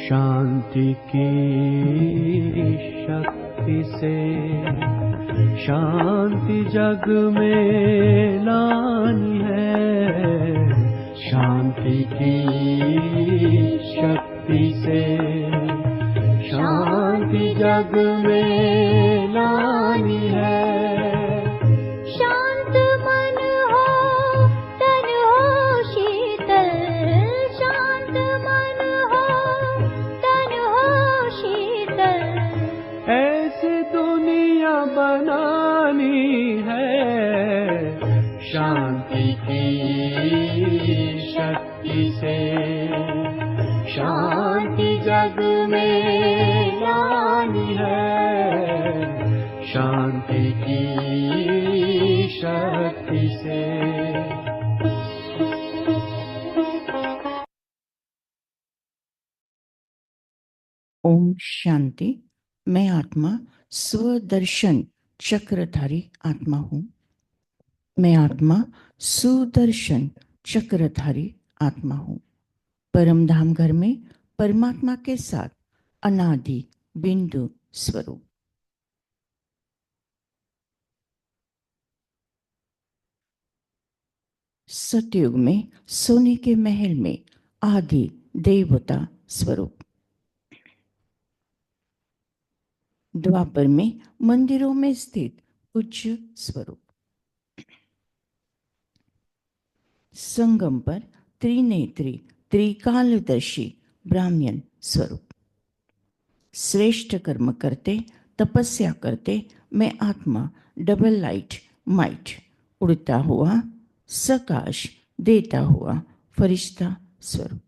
शांति की शक्ति से शांति जग में लानी है। शांति की शक्ति से शांति जग में लानी है। शांत मन हो तन हो शीतल, शांत मन हो तन हो शीतल, ऐसी दुनिया बनानी है। शांति की शक्ति से शांति जग में लानी है। शांति की शक्ति से। ओम शांति। मैं आत्मा स्वदर्शन चक्रधारी आत्मा हूँ। मैं आत्मा सुदर्शन चक्रधारी आत्मा हूँ। परमधाम घर में परमात्मा के साथ अनादि बिंदु स्वरूप। सतयुग में सोने के महल में आदि देवता स्वरूप। द्वापर में मंदिरों में स्थित पूज्य स्वरूप। संगम पर त्रिनेत्री त्रिकालदर्शी ब्राह्मण स्वरूप। श्रेष्ठ कर्म करते तपस्या करते मैं आत्मा डबल लाइट माइट उड़ता हुआ सकाश देता हुआ फरिश्ता स्वरूप।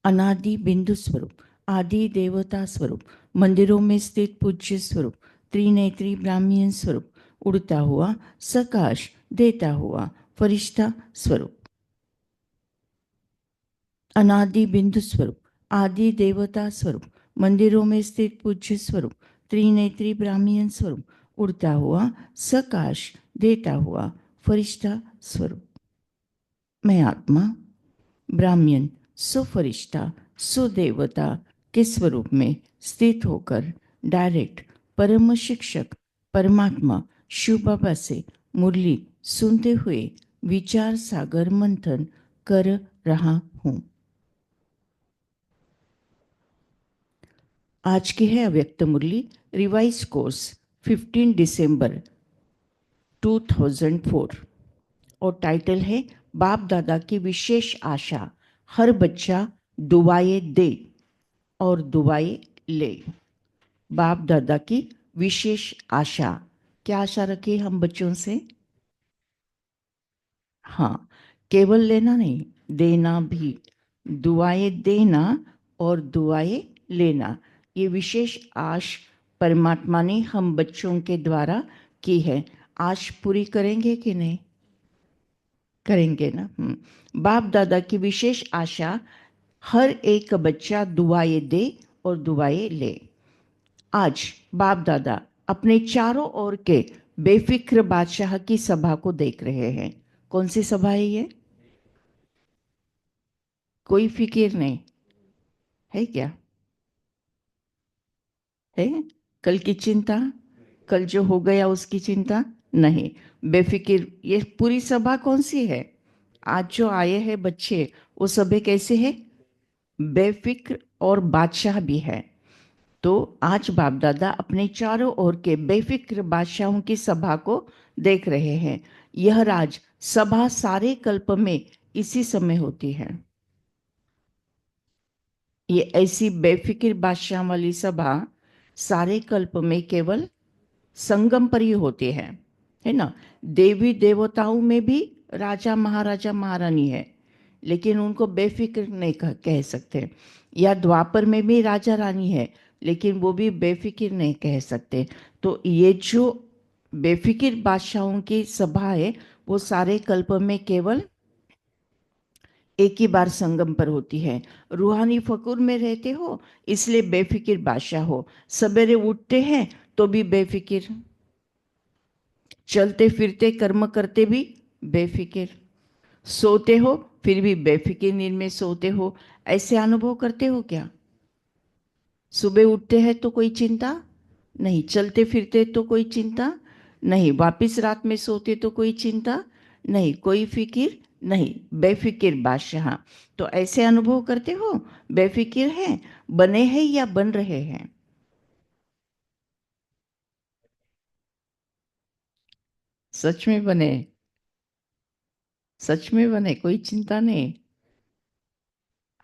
अनादि बिंदु स्वरूप, आदि देवता स्वरूप, मंदिरों में स्थित पूज्य स्वरूप, त्रिनेत्री ब्राह्मण स्वरूप, उड़ता हुआ सकाश देता हुआ फरिश्ता स्वरूप। अनादि बिंदु स्वरूप, आदि देवता स्वरूप, मंदिरों में स्थित पूज्य स्वरूप, त्रिनेत्री ब्राह्मण स्वरूप, उड़ता हुआ सकाश देता हुआ फरिश्ता स्वरूप। मैं आत्मा ब्राह्मण सुफरिश्ता सुदेवता के स्वरूप में स्थित होकर डायरेक्ट परम शिक्षक परमात्मा शिव बाबा से मुरली सुनते हुए विचार सागर मंथन कर रहा हूँ। आज की है अव्यक्त मुरली रिवाइज कोर्स 15 दिसंबर 2004 और टाइटल है बाप दादा की विशेष आशा, हर बच्चा दुआएं दे और दुआएं ले। बाप दादा की विशेष आशा, क्या आशा रखी हम बच्चों से? हाँ, केवल लेना नहीं, देना भी। दुआएं देना और दुआएं लेना, ये विशेष आश परमात्मा ने हम बच्चों के द्वारा की है। आश पूरी करेंगे कि नहीं? करेंगे ना। बाप दादा की विशेष आशा, हर एक बच्चा दुआएं दे और दुआएं ले। आज बाप दादा अपने चारों ओर के बेफिक्र बादशाह की सभा को देख रहे हैं। कौन सी सभा है ये? कोई फिक्र नहीं है क्या? है कल की चिंता, कल जो हो गया उसकी चिंता नहीं, बेफिक्र। ये पूरी सभा कौन सी है? आज जो आए हैं बच्चे वो सभी कैसे हैं? बेफिक्र और बादशाह भी है। तो आज बाप दादा अपने चारों ओर के बेफिक्र बादशाहों की सभा को देख रहे हैं। यह राज सभा सारे कल्प में इसी समय होती है। ये ऐसी बेफिक्र बादशाह वाली सभा सारे कल्प में केवल संगम पर ही होती है ना। देवी देवताओं में भी राजा महाराजा महारानी है, लेकिन उनको बेफिक्र नहीं कह सकते। या द्वापर में भी राजा रानी है, लेकिन वो भी बेफिक्र नहीं कह सकते। तो ये जो बेफिक्र बादशाहों की सभा है वो सारे कल्प में केवल एक ही बार संगम पर होती है। रूहानी फकुर में रहते हो इसलिए बेफिक्र बादशाह हो। सवेरे उठते हैं तो भी बेफिक्र, चलते फिरते कर्म करते भी बेफिक्र, सोते हो फिर भी बेफिक्र नींद में सोते हो, ऐसे अनुभव करते हो क्या? सुबह उठते हैं तो कोई चिंता नहीं, चलते फिरते तो कोई चिंता नहीं, वापिस रात में सोते तो कोई चिंता नहीं, कोई फिक्र नहीं, बेफिक्र बादशाह। तो ऐसे अनुभव करते हो? बेफिक्र है, बने हैं या बन रहे हैं? सच में बने? सच में बने, कोई चिंता नहीं?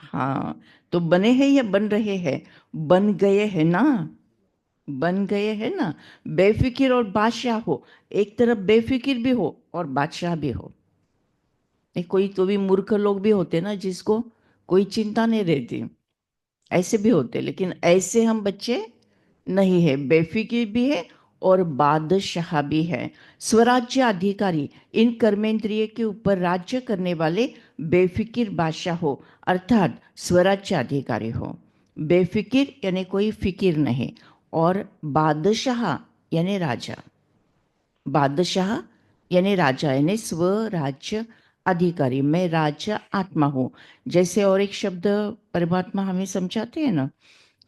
हाँ, तो बने हैं या बन रहे हैं? बन गए हैं ना, बन गए हैं ना। बेफिक्र और बादशाह हो, एक तरफ बेफिक्र भी हो और बादशाह भी हो। नहीं, कोई तो भी मूर्ख लोग भी होते ना जिसको कोई चिंता नहीं रहती, ऐसे भी होते, लेकिन ऐसे हम बच्चे नहीं है, बेफिक्र भी है और बादशाह भी है। स्वराज्य अधिकारी, इन कर्मेंद्रिय के ऊपर राज्य करने वाले बेफिक्र बादशाह हो, अर्थात स्वराज्य अधिकारी हो। बेफिक्र यानी कोई फिक्र नहीं, और बादशाह यानी राजा। बादशाह यानी राजा, यानी स्वराज्य अधिकारी, मैं राजा आत्मा हूँ। जैसे और एक शब्द परमात्मा हमें समझाते हैं ना,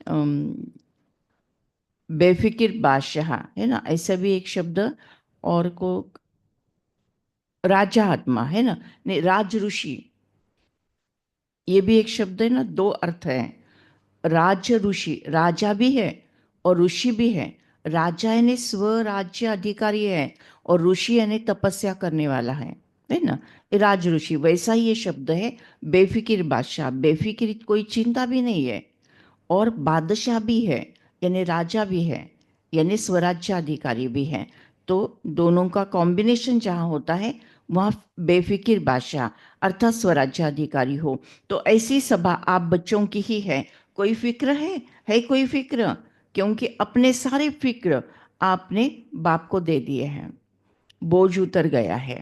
अम, बेफिक्र बादशाह, है ना, ऐसा भी एक शब्द। और को राजा आत्मा, है ना, नहीं, राज ऋषि, ये भी एक शब्द है ना, दो अर्थ है। राज ऋषि, राजा भी है और ऋषि भी है। राजा यानी स्वराज्य अधिकारी है और ऋषि यानी तपस्या करने वाला है ना, राज ऋषि, वैसा ही ये शब्द है। बेफिक्र बादशाह, बेफिक्र कोई चिंता भी नहीं है, और बादशाह भी है यानी राजा भी है, यानी स्वराज्याधिकारी भी है। तो दोनों का कॉम्बिनेशन जहाँ होता है वहाँ बेफिक्र बादशाह अर्थात स्वराज्याधिकारी हो। तो ऐसी सभा आप बच्चों की ही है। कोई फिक्र है कोई फिक्र? क्योंकि अपने सारे फिक्र आपने बाप को दे दिए हैं, बोझ उतर गया है।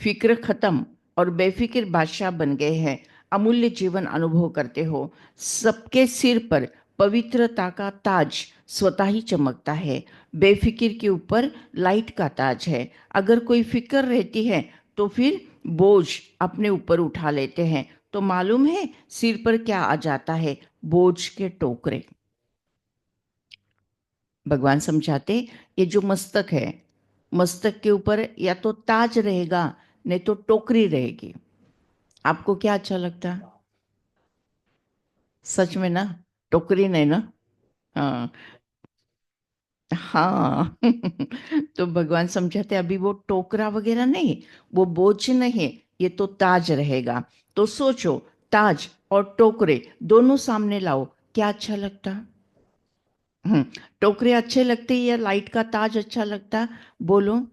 फिक्र खत्म और बेफिक्र बादशाह बन गए हैं, अमूल्य जीवन अनुभव करते हो। सबके सिर पर पवित्रता का ताज स्वतः ही चमकता है। बेफिक्र के ऊपर लाइट का ताज है। अगर कोई फिक्र रहती है तो फिर बोझ अपने ऊपर उठा लेते हैं, तो मालूम है सिर पर क्या आ जाता है? बोझ के टोकरे। भगवान समझाते, ये जो मस्तक है, मस्तक के ऊपर या तो ताज रहेगा नहीं तो टोकरी रहेगी। आपको क्या अच्छा लगता है? सच में ना, टोकरी नहीं ना। हाँ, हाँ। तो भगवान समझाते अभी वो टोकरा वगैरह नहीं, वो बोझ नहीं, ये तो ताज रहेगा। तो सोचो, ताज और टोकरे दोनों सामने लाओ, क्या अच्छा लगता? हम्म, टोकरे अच्छे लगते या लाइट का ताज अच्छा लगता? बोलो।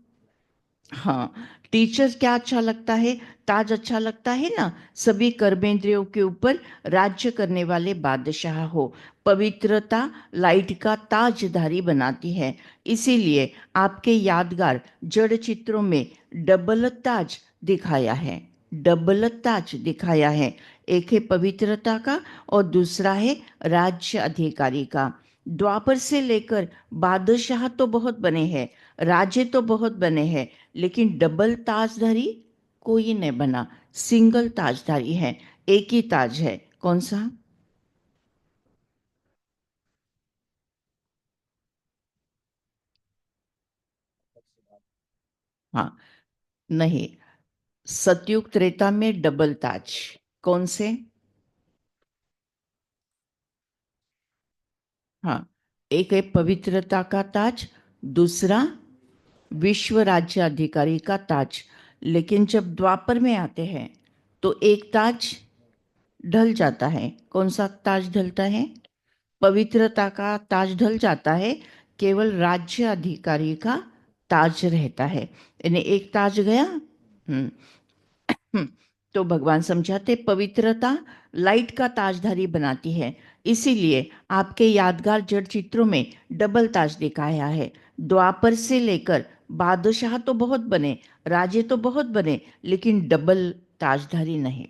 हाँ, टीचर क्या अच्छा लगता है? ताज अच्छा लगता है ना। सभी कर्मेंद्रियों के ऊपर राज्य करने वाले बादशाह हो। पवित्रता लाइट का ताजधारी बनाती है। इसीलिए आपके यादगार जड़ चित्रों में डबल ताज दिखाया है। डबल ताज दिखाया है, एक है पवित्रता का और दूसरा है राज्य अधिकारी का। द्वापर से लेकर बादशाह तो बहुत बने हैं, राजे तो बहुत बने हैं, लेकिन डबल ताजधारी कोई नहीं बना। सिंगल ताजधारी है, एक ही ताज है। कौन सा? हाँ, नहीं, सतयुग त्रेता में डबल ताज। कौन से? हाँ, एक है पवित्रता का ताज, दूसरा विश्व राज्य अधिकारी का ताज। लेकिन जब द्वापर में आते हैं तो एक ताज ढल जाता है। कौन सा ताज ढलता है? पवित्रता का ताज ढल जाता है, केवल राज्य अधिकारी का ताज रहता है, यानी एक ताज गया। हम्म, तो भगवान समझाते पवित्रता लाइट का ताजधारी बनाती है। इसीलिए आपके यादगार जड़ चित्रों में डबल ताज दिखाया है। द्वापर से लेकर बादशाह तो बहुत बने, राजे तो बहुत बने, लेकिन डबल ताजधारी नहीं,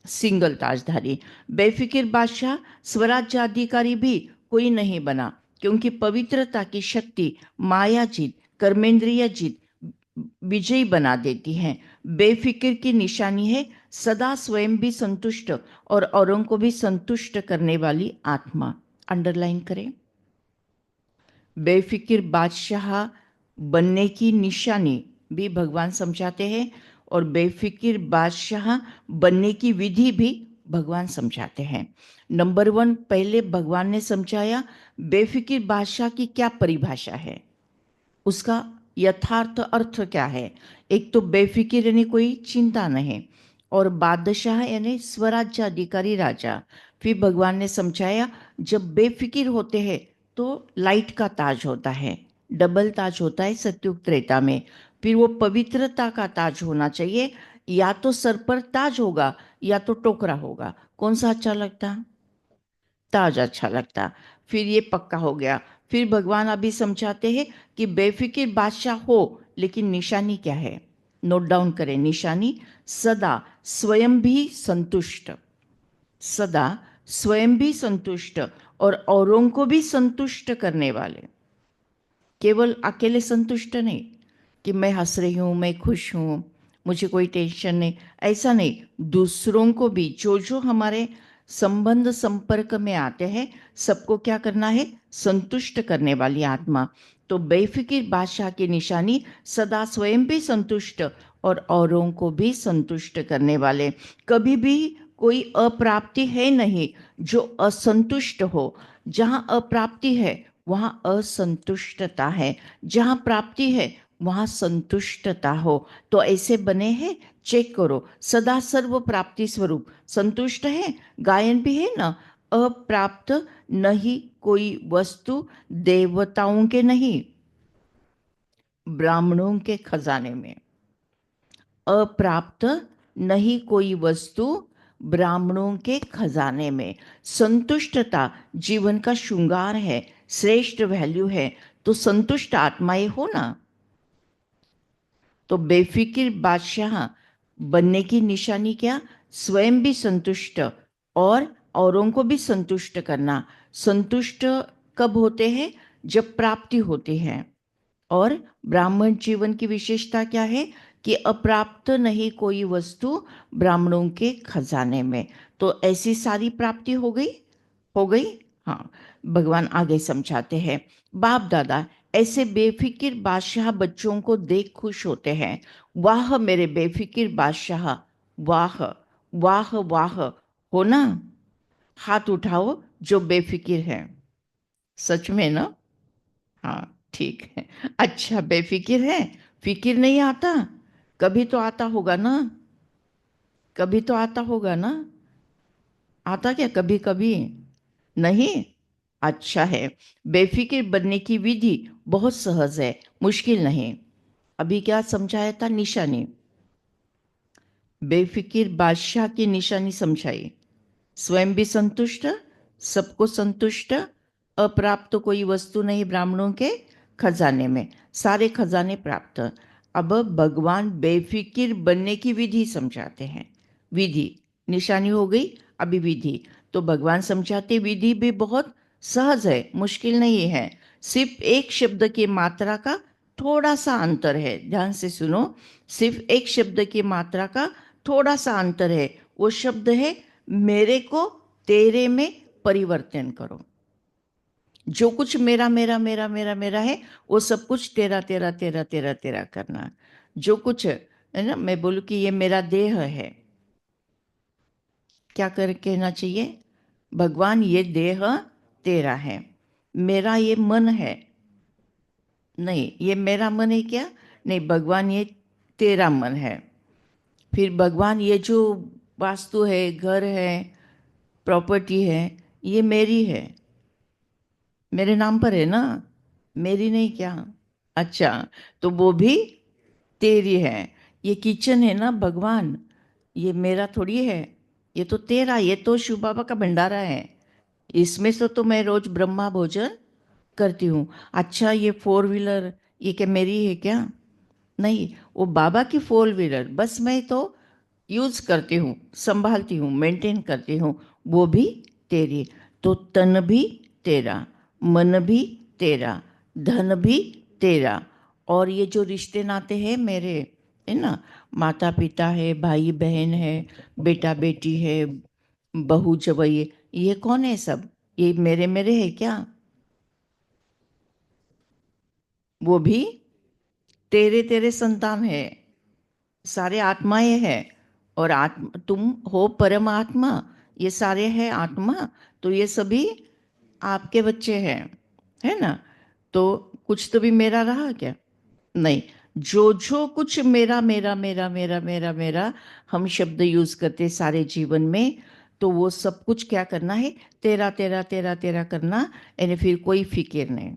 सिंगल ताजधारी। बेफिक्र बादशाह स्वराज्याधिकारी भी कोई नहीं बना, क्योंकि पवित्रता की शक्ति माया जीत, कर्मेंद्रिय जीत विजयी बना देती है। बेफिक्र की निशानी है सदा स्वयं भी संतुष्ट और औरों को भी संतुष्ट करने वाली आत्मा। अंडरलाइन करें। बेफिक्र बादशाह बनने की निशानी भी भगवान समझाते हैं और बेफिक्र बादशाह बनने की विधि भी भगवान समझाते हैं। नंबर 1, पहले भगवान ने समझाया बेफिक्र बादशाह की क्या परिभाषा है, उसका यथार्थ अर्थ क्या है। एक तो बेफिक्र यानी कोई चिंता नहीं, और बादशाह यानी स्वराज्याधिकारी राजा। फिर भगवान ने समझाया जब बेफिक्र होते हैं तो लाइट का ताज होता है, डबल ताज होता है सत्युग त्रेता में। फिर वो पवित्रता का ताज होना चाहिए, या तो सर पर ताज होगा या तो टोकरा होगा। कौन सा अच्छा लगता? ताज अच्छा लगता। फिर ये पक्का हो गया। फिर भगवान अभी समझाते हैं कि बेफिक्र बादशाह हो, लेकिन निशानी क्या है? नोट डाउन करें। निशानी सदा स्वयं भी संतुष्ट, सदा स्वयं भी संतुष्ट और औरों को भी संतुष्ट करने वाले। केवल अकेले संतुष्ट नहीं कि मैं हंस रही हूँ, मैं खुश हूँ, मुझे कोई टेंशन नहीं, ऐसा नहीं। दूसरों को भी, जो जो हमारे संबंध संपर्क में आते हैं, सबको क्या करना है? संतुष्ट करने वाली आत्मा। तो बेफिक्र बादशाह की निशानी सदा स्वयं भी संतुष्ट और औरों को भी संतुष्ट करने वाले। कभी भी कोई अप्राप्ति है नहीं जो असंतुष्ट हो। जहाँ अप्राप्ति है वहाँ असंतुष्टता है, जहाँ प्राप्ति है वहाँ संतुष्टता हो। तो ऐसे बने हैं, चेक करो। सदा सर्व प्राप्ति स्वरूप संतुष्ट है। गायन भी है ना, अप्राप्त नहीं कोई वस्तु देवताओं के नहीं ब्राह्मणों के खजाने में। अप्राप्त नहीं कोई वस्तु ब्राह्मणों के खजाने में। संतुष्टता जीवन का श्रृंगार है, श्रेष्ठ वैल्यू है। तो संतुष्ट आत्माएं हो ना। तो बेफिक्र बादशाह बनने की निशानी क्या? स्वयं भी संतुष्ट और औरों को भी संतुष्ट करना। संतुष्ट कब होते हैं? जब प्राप्ति होती है। और ब्राह्मण जीवन की विशेषता क्या है? कि अप्राप्त नहीं कोई वस्तु ब्राह्मणों के खजाने में। तो ऐसी सारी प्राप्ति हो गई, हो गई। हाँ, भगवान आगे समझाते हैं। बाप दादा ऐसे बेफिक्र बादशाह बच्चों को देख खुश होते हैं। वाह मेरे बेफिक्र बादशाह, वाह वाह वाह। हो ना? हाथ उठाओ जो बेफिक्र है। सच में ना? हाँ ठीक है। अच्छा, बेफिक्र है, फिक्र नहीं आता? कभी तो आता होगा ना, कभी तो आता होगा ना? आता क्या कभी कभी? नहीं? अच्छा है। बेफिक्र बनने की विधि बहुत सहज है, मुश्किल नहीं। अभी क्या समझाया था? निशानी। बेफिक्र बादशाह की निशानी समझाई। स्वयं भी संतुष्ट, सबको संतुष्ट, अप्राप्त कोई वस्तु नहीं ब्राह्मणों के खजाने में, सारे खजाने प्राप्त। अब भगवान बेफिक्र बनने की विधि समझाते हैं। विधि, निशानी हो गई, अभी विधि। तो भगवान समझाते विधि भी बहुत सहज है, मुश्किल नहीं है। सिर्फ एक शब्द की मात्रा का थोड़ा सा अंतर है। ध्यान से सुनो, सिर्फ एक शब्द की मात्रा का थोड़ा सा अंतर है। वो शब्द है मेरे को तेरे में परिवर्तन करो। जो कुछ मेरा मेरा मेरा मेरा मेरा है, वो सब कुछ तेरा तेरा तेरा तेरा तेरा करना। जो कुछ है ना, मैं बोलूँ कि ये मेरा देह है, क्या कर कहना चाहिए? भगवान ये देह तेरा है। मेरा ये मन है, नहीं ये मेरा मन है क्या? नहीं, भगवान ये तेरा मन है। फिर भगवान ये जो वास्तु है, घर है, प्रॉपर्टी है, ये मेरी है, मेरे नाम पर है ना, मेरी नहीं क्या? अच्छा, तो वो भी तेरी है। ये किचन है ना भगवान, ये मेरा थोड़ी है, ये तो तेरा, ये तो शिव बाबा का भंडारा है। इसमें से तो मैं रोज ब्रह्मा भोजन करती हूँ। अच्छा, ये 4 व्हीलर ये क्या मेरी है क्या? नहीं, वो बाबा की 4 व्हीलर, बस मैं तो यूज करती हूँ, संभालती हूँ, मेंटेन करती हूँ। वो भी तेरी। तो तन भी तेरा, मन भी तेरा, धन भी तेरा, और ये जो रिश्ते नाते हैं मेरे, है ना, माता पिता है, भाई बहन है, बेटा बेटी है, बहू जवई, ये कौन है सब? ये मेरे मेरे है क्या? वो भी तेरे तेरे संतान है, सारे आत्माएं हैं। और आत्मा तुम हो परमात्मा, ये सारे हैं आत्मा, तो ये सभी आपके बच्चे हैं, है ना? तो कुछ तो भी मेरा रहा क्या? नहीं। जो जो कुछ मेरा मेरा मेरा मेरा मेरा मेरा हम शब्द यूज करते सारे जीवन में, तो वो सब कुछ क्या करना है? तेरा तेरा तेरा तेरा करना, यानी फिर कोई फिक्र नहीं।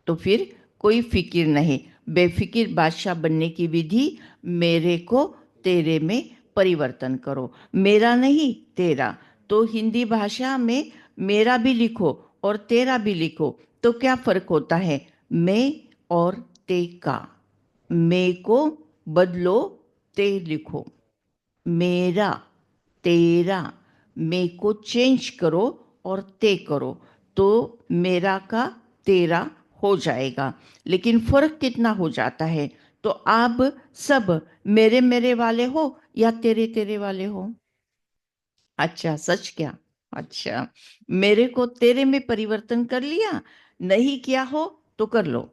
तो फिर कोई फिक्र नहीं, बेफिक्र बादशाह बनने की विधि, मेरे को तेरे में परिवर्तन करो। मेरा नहीं, तेरा। तो हिंदी भाषा में मेरा भी लिखो और तेरा भी लिखो, तो क्या फर्क होता है? मैं और ते का। मैं को बदलो, ते लिखो। मेरा, तेरा, मैं को चेंज करो और ते करो, तो मेरा का तेरा हो जाएगा। लेकिन फर्क कितना हो जाता है? तो आप सब मेरे मेरे वाले हो या तेरे तेरे वाले हो? अच्छा, सच क्या? अच्छा, मेरे को तेरे में परिवर्तन कर लिया, नहीं किया हो तो कर लो,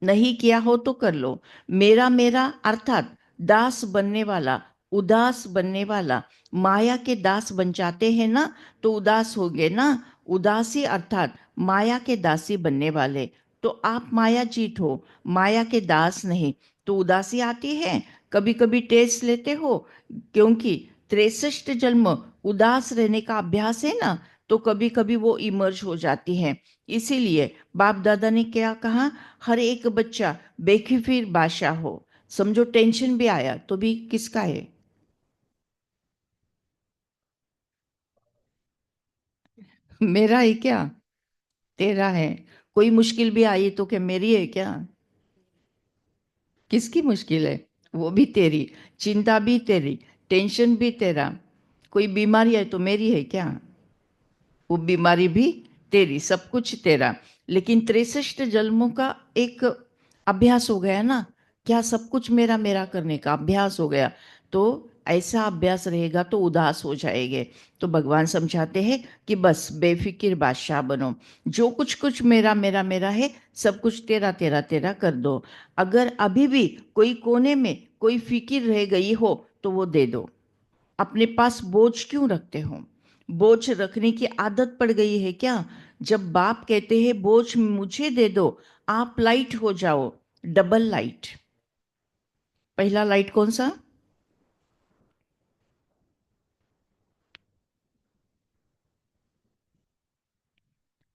नहीं किया हो तो कर लो। मेरा मेरा अर्थात दास बनने वाला, उदास बनने वाला, माया के दास बन जाते हैं ना, तो उदास हो गए ना। उदासी अर्थात माया के दासी बनने वाले, तो आप माया जीत हो, माया के दास नहीं। तो उदासी आती है, कभी कभी टेस्ट लेते हो, क्योंकि 63 जन्म उदास रहने का अभ्यास है ना, तो कभी कभी वो इमर्ज हो जाती है। इसीलिए बाप दादा ने क्या कहा? हर एक बच्चा बेखिफिर बादशाह हो। समझो टेंशन भी आया तो भी किसका है? मेरा है क्या? तेरा है। कोई मुश्किल भी आई तो क्या मेरी है क्या? किसकी मुश्किल है? वो भी तेरी, चिंता भी तेरी, टेंशन भी तेरा। कोई बीमारी है तो मेरी है क्या? वो बीमारी भी तेरी, सब कुछ तेरा। लेकिन 63 जन्मों का एक अभ्यास हो गया ना, क्या सब कुछ मेरा मेरा करने का अभ्यास हो गया। तो ऐसा अभ्यास रहेगा तो उदास हो जाएंगे। तो भगवान समझाते हैं कि बस बेफिक्र बादशाह बनो, जो कुछ कुछ मेरा मेरा मेरा है, सब कुछ तेरा तेरा तेरा कर दो। अगर अभी भी कोई कोने में कोई फिक्र रह गई हो तो वो दे दो। अपने पास बोझ क्यों रखते हो? बोझ रखने की आदत पड़ गई है क्या? जब बाप कहते हैं बोझ मुझे दे दो, आप लाइट हो जाओ, डबल लाइट। पहला लाइट कौन सा?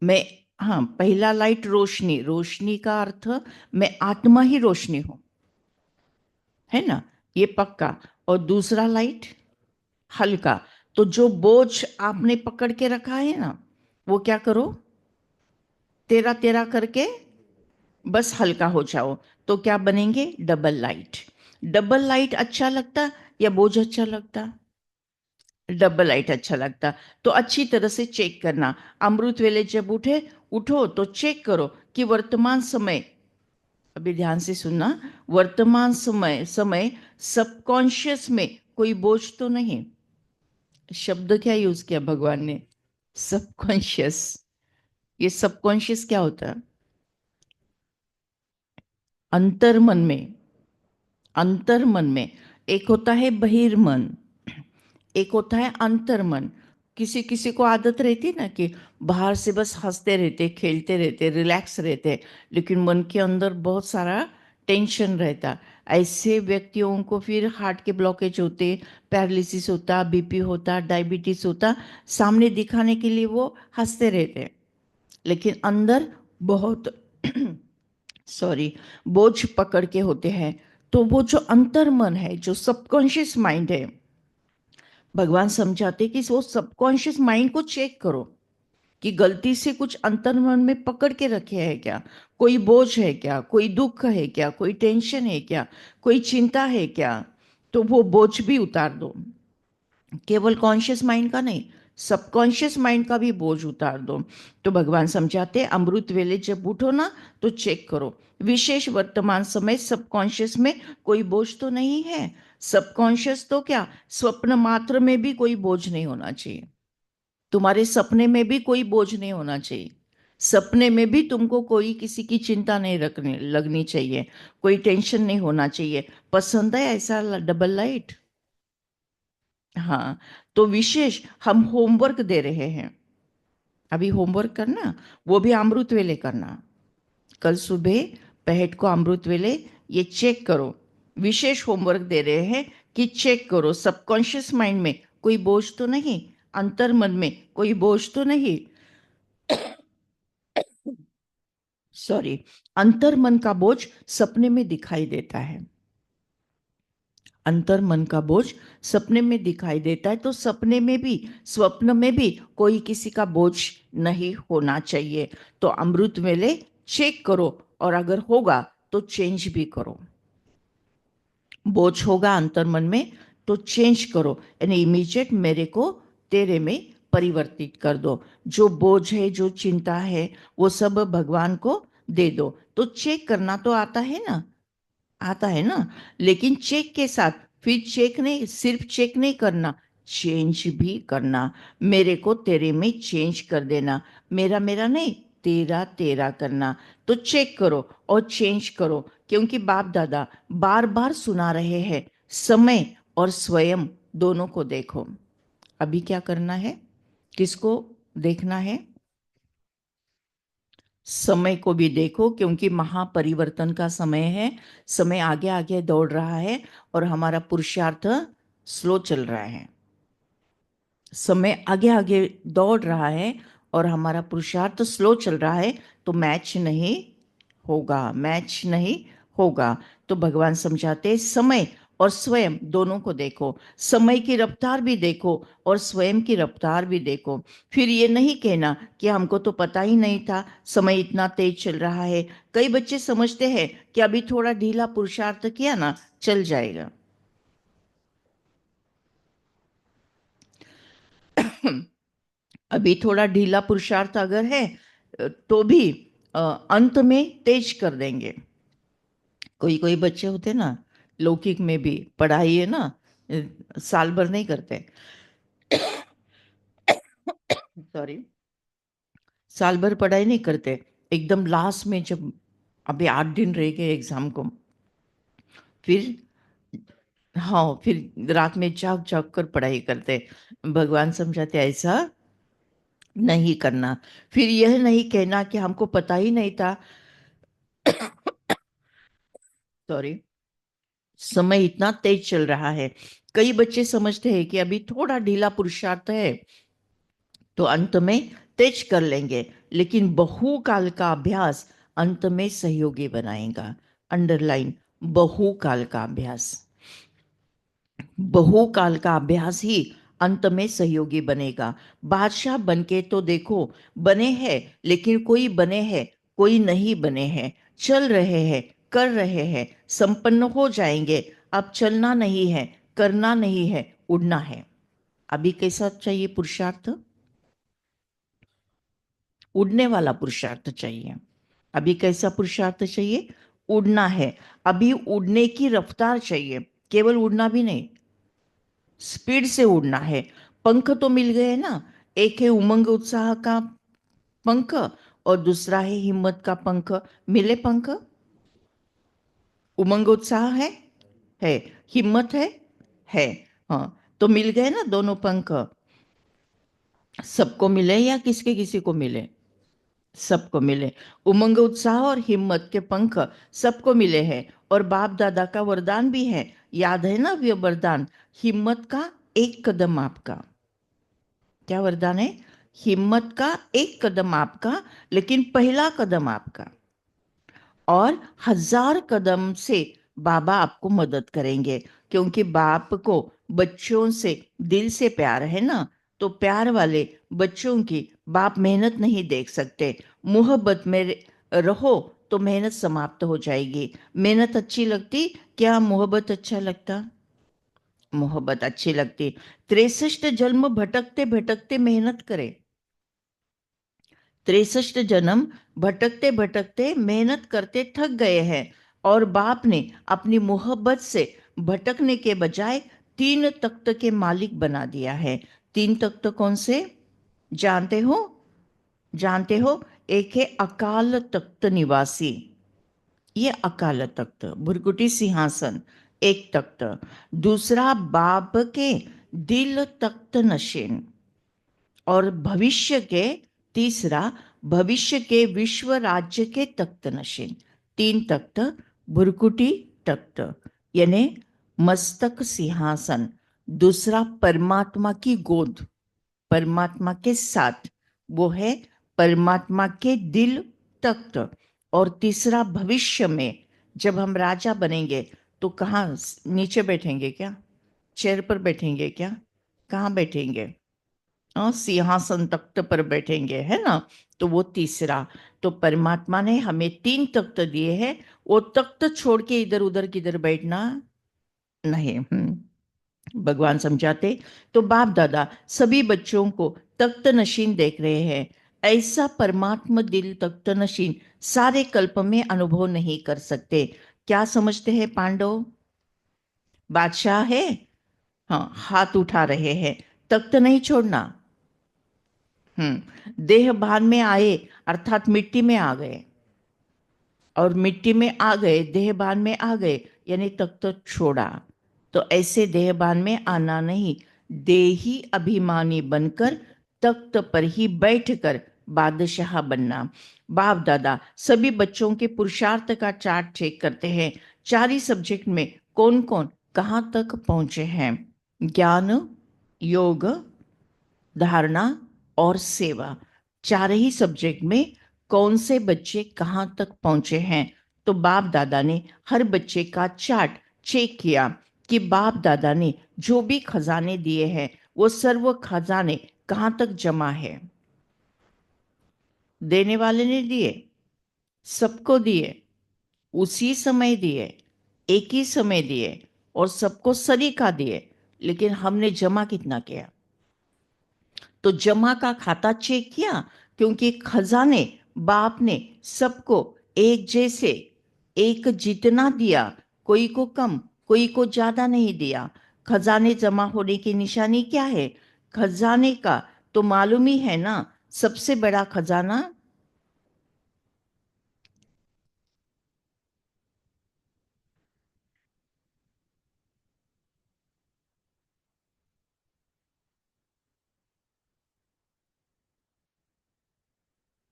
मैं, हाँ, पहला लाइट रोशनी, रोशनी का अर्थ मैं आत्मा ही रोशनी हूं, है ना? ये पक्का। और दूसरा लाइट हल्का। तो जो बोझ आपने पकड़ के रखा है ना, वो क्या करो? तेरा तेरा करके बस हल्का हो जाओ। तो क्या बनेंगे? Double light. डबल लाइट अच्छा लगता या बोझ अच्छा लगता? डबल लाइट अच्छा लगता। तो अच्छी तरह से चेक करना। अमृत वेले जब उठे, उठो तो चेक करो कि वर्तमान समय, अभी ध्यान से सुनना, वर्तमान समय समय सबकॉन्शियस में कोई बोझ तो नहीं। शब्द क्या यूज किया भगवान ने? सबकॉन्शियस। ये सबकॉन्शियस क्या होता है? अंतर्मन में, अंतर्मन में एक होता है बहिर्मन, एक होता है अंतर्मन। किसी किसी को आदत रहती है ना कि बाहर से बस हंसते रहते, खेलते रहते, रिलैक्स रहते, लेकिन मन के अंदर बहुत सारा टेंशन रहता। ऐसे व्यक्तियों को फिर हार्ट के ब्लॉकेज होते, पैरालिसिस होता, बीपी होता, डायबिटीज होता। सामने दिखाने के लिए वो हंसते रहते, लेकिन अंदर बहुत सॉरी, बोझ पकड़ के होते हैं। तो वो जो अंतर्मन है, जो सबकॉन्शियस माइंड है, भगवान समझाते कि वो सबकॉन्शियस माइंड को चेक करो कि गलती से कुछ अंतर्मन में पकड़ के रखे है क्या? कोई बोझ है क्या? कोई दुख है क्या? कोई टेंशन है क्या? कोई चिंता है क्या? तो वो बोझ भी उतार दो। केवल कॉन्शियस माइंड का नहीं, सबकॉन्शियस माइंड का भी बोझ उतार दो। तो भगवान समझाते हैं, अमृत वेले जब उठो ना तो चेक करो, विशेष वर्तमान समय सबकॉन्शियस में कोई बोझ तो नहीं है। सबकॉन्शियस तो क्या, स्वप्न मात्र में भी कोई बोझ नहीं होना चाहिए। तुम्हारे सपने में भी कोई बोझ नहीं होना चाहिए। सपने में भी तुमको कोई किसी की चिंता नहीं रखने लगनी चाहिए, कोई टेंशन नहीं होना चाहिए। पसंद है ऐसा डबल लाइट? हाँ, तो विशेष हम होमवर्क दे रहे हैं, अभी होमवर्क करना, वो भी अमृत वेले करना। कल सुबह पहट को अमृत वेले ये चेक करो, विशेष होमवर्क दे रहे हैं कि चेक करो सबकॉन्शियस माइंड में कोई बोझ तो नहीं, अंतर मन में कोई बोझ तो नहीं। सॉरी, अंतर मन का बोझ सपने में दिखाई देता है। अंतर मन का बोझ सपने में दिखाई देता है, तो सपने में भी स्वप्न में भी कोई किसी का बोझ नहीं होना चाहिए। तो अमृत वेले चेक करो, और अगर होगा तो चेंज भी करो। बोझ होगा अंतर मन में तो चेंज करो, यानी इमीडिएट मेरे को तेरे में परिवर्तित कर दो। जो बोझ है, जो चिंता है, वो सब भगवान को दे दो। तो चेक करना तो आता है ना, आता है ना, लेकिन चेक के साथ फिर चेक नहीं, सिर्फ चेक नहीं करना, चेंज भी करना। मेरे को तेरे में चेंज कर देना, मेरा मेरा नहीं, तेरा तेरा करना। तो चेक करो और चेंज करो, क्योंकि बाप दादा बार बार सुना रहे हैं, समय और स्वयं दोनों को देखो। अभी क्या करना है, किसको देखना है? समय को भी देखो, क्योंकि महापरिवर्तन का समय है। समय आगे आगे दौड़ रहा है और हमारा पुरुषार्थ स्लो चल रहा है। समय आगे आगे दौड़ रहा है और हमारा पुरुषार्थ स्लो चल रहा है, तो मैच नहीं होगा, मैच नहीं होगा। तो भगवान समझाते हैं, समय और स्वयं दोनों को देखो, समय की रफ्तार भी देखो और स्वयं की रफ्तार भी देखो। फिर ये नहीं कहना कि हमको तो पता ही नहीं था समय इतना तेज चल रहा है। कई बच्चे समझते हैं कि अभी थोड़ा ढीला पुरुषार्थ किया ना चल जाएगा। अभी थोड़ा ढीला पुरुषार्थ अगर है तो भी अंत में तेज कर देंगे। कोई कोई बच्चे होते ना, लौकिक में भी पढ़ाई है ना, साल भर नहीं करते, सॉरी, साल भर पढ़ाई नहीं करते, एकदम लास्ट में जब अभी 8 दिन रह गए एग्जाम को, फिर हाँ, फिर रात में जाग जाग कर पढ़ाई करते। भगवान समझाते ऐसा नहीं करना। फिर यह नहीं कहना कि हमको पता ही नहीं था, सॉरी, समय इतना तेज चल रहा है। कई बच्चे समझते हैं कि अभी थोड़ा ढीला पुरुषार्थ है तो अंत में तेज कर लेंगे, लेकिन बहुकाल का अभ्यास अंत में सहयोगी बनाएगा। अंडरलाइन, बहुकाल का अभ्यास, बहुकाल का अभ्यास ही अंत में सहयोगी बनेगा। बादशाह बनके तो देखो बने हैं, लेकिन कोई बने हैं, कोई नहीं बने हैं, चल रहे हैं, कर रहे हैं, संपन्न हो जाएंगे। अब चलना नहीं है, करना नहीं है, उड़ना है। अभी कैसा चाहिए पुरुषार्थ? उड़ने वाला पुरुषार्थ चाहिए। अभी कैसा पुरुषार्थ चाहिए? उड़ना है। अभी उड़ने की रफ्तार चाहिए, केवल उड़ना भी नहीं, स्पीड से उड़ना है। पंख तो मिल गए ना, एक है उमंग उत्साह का पंख और दूसरा है हिम्मत का पंख। मिले पंख? उमंग उत्साह है, हिम्मत है, हाँ, तो मिल गए ना दोनों पंख। सबको मिले या किसके किसी को मिले? सबको मिले। उमंग उत्साह और हिम्मत के पंख सबको मिले हैं, और बाप दादा का वरदान भी है। याद है ना ये वरदान, हिम्मत का एक कदम आपका। क्या वरदान है? हिम्मत का एक कदम आपका, लेकिन पहला कदम आपका, और 1000 कदम से बाबा आपको मदद करेंगे। क्योंकि बाप को बच्चों से दिल से प्यार है ना, तो प्यार वाले बच्चों की बाप मेहनत नहीं देख सकते। मोहब्बत में रहो तो मेहनत समाप्त हो जाएगी। मेहनत अच्छी लगती क्या, मोहब्बत अच्छा लगता? मोहब्बत अच्छी लगती। 63 जन्म भटकते भटकते मेहनत करे। 63 जन्म भटकते भटकते मेहनत करते थक गए हैं, और बाप ने अपनी मोहब्बत से भटकने के बजाय 3 तख्त के मालिक बना दिया है। 3 तख्त कौन से जानते हो? जानते हो? एक है अकाल तख्त निवासी, ये अकाल तख्त भुरकुटी सिंहासन, एक तख्त। दूसरा बाप के दिल तख्त नशीन, और भविष्य के तीसरा भविष्य के विश्व राज्य के तख्त नशीन। 3 तख्त, भुरकुटी तख्त यानी मस्तक सिंहासन, दूसरा परमात्मा की गोद, परमात्मा के साथ, वो है परमात्मा के दिल तख्त, और तीसरा भविष्य में जब हम राजा बनेंगे तो कहाँ, नीचे बैठेंगे क्या? चेयर पर बैठेंगे क्या? कहाँ बैठेंगे? सिंहासन तख्त पर बैठेंगे, है ना? तो वो तीसरा। तो परमात्मा ने हमें 3 तख्त दिए हैं, वो तख्त छोड़ के इधर उधर किधर बैठना नहीं। भगवान समझाते। तो बाप दादा सभी बच्चों को तख्त नशीन देख रहे हैं। ऐसा परमात्मा दिल तख्त नशीन सारे कल्प में अनुभव नहीं कर सकते। क्या समझते हैं पांडव? बादशाह है, हाँ, हाथ उठा रहे हैं, तख्त नहीं छोड़ना। देह भान में आए अर्थात मिट्टी में आ गए, और मिट्टी में आ गए, देह भान में आ गए यानी तख्त छोड़ा। तो ऐसे देह भान में आना नहीं, देही अभिमानी बनकर तख्त पर ही बैठकर बादशाह बनना। बाप दादा सभी बच्चों के पुरुषार्थ का चार्ट चेक करते हैं। 4 ही सब्जेक्ट में कौन कौन कहाँ तक पहुंचे हैं? ज्ञान, योग, धारणा और सेवा, 4 ही सब्जेक्ट में कौन से बच्चे कहाँ तक पहुंचे हैं? तो बाप दादा ने हर बच्चे का चार्ट चेक किया कि बाप दादा ने जो भी खजाने दिए हैं वो सर्व खजाने कहाँ तक जमा है। देने वाले ने दिए, सबको दिए, उसी समय दिए, एक ही समय दिए, और सबको सरीखा दिए, लेकिन हमने जमा कितना किया? तो जमा का खाता चेक किया, क्योंकि खजाने बाप ने सबको एक जैसे, एक जितना दिया, कोई को कम कोई को ज्यादा नहीं दिया। खजाने जमा होने की निशानी क्या है? खजाने का तो मालूम ही है ना, सबसे बड़ा खजाना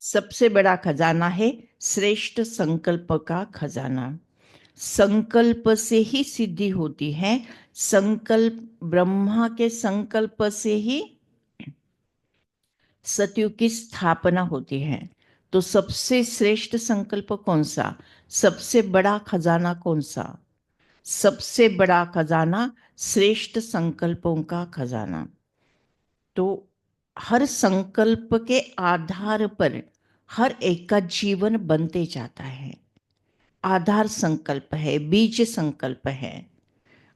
सबसे बड़ा खजाना है श्रेष्ठ संकल्प का खजाना। संकल्प से ही सिद्धि होती है। संकल्प, ब्रह्मा के संकल्प से ही सतयुग की स्थापना होती है। तो सबसे श्रेष्ठ संकल्प कौन सा? सबसे बड़ा खजाना कौन सा? सबसे बड़ा खजाना श्रेष्ठ संकल्पों का खजाना। तो हर संकल्प के आधार पर हर एक का जीवन बनते जाता है। आधार संकल्प है, बीज संकल्प है,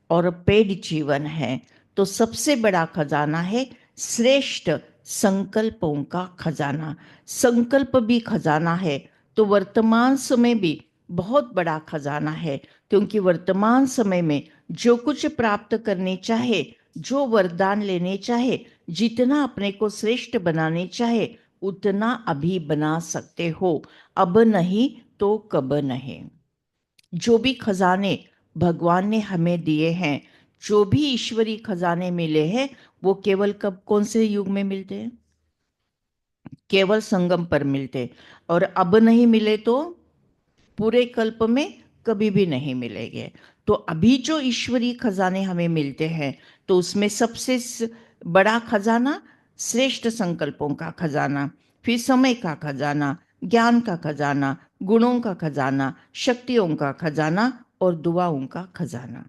और पेड़ जीवन है। तो सबसे बड़ा खजाना है श्रेष्ठ संकल्पों का खजाना। संकल्प भी खजाना है, तो वर्तमान समय भी बहुत बड़ा खजाना है, क्योंकि वर्तमान समय में जो कुछ प्राप्त करने चाहे, जो वरदान लेने चाहे, जितना अपने को श्रेष्ठ बनाने चाहे, उतना अभी बना सकते हो। अब नहीं तो कब नहीं। जो भी खजाने भगवान ने हमें दिए हैं, जो भी ईश्वरी खजाने मिले हैं, वो केवल कब, कौन से युग में मिलते हैं? केवल संगम पर मिलते। और अब नहीं मिले तो पूरे कल्प में कभी भी नहीं मिलेंगे। तो अभी जो ईश्वरी खजाने हमें मिलते हैं, तो उसमें सबसे बड़ा खजाना श्रेष्ठ संकल्पों का खजाना, फिर समय का खजाना, ज्ञान का खजाना, गुणों का खजाना, शक्तियों का खजाना, और दुआओं का खजाना।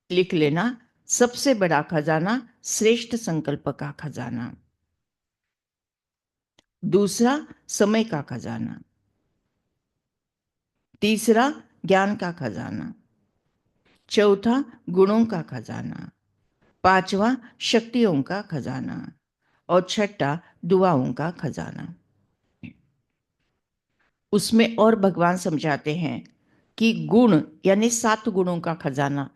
लिख लेना, सबसे बड़ा खजाना श्रेष्ठ संकल्प का खजाना, दूसरा समय का खजाना, तीसरा ज्ञान का खजाना, चौथा गुणों का खजाना, पांचवा शक्तियों का खजाना और छठा दुआओं का खजाना। उसमें और भगवान समझाते हैं कि गुण यानी 7 गुणों का खजाना,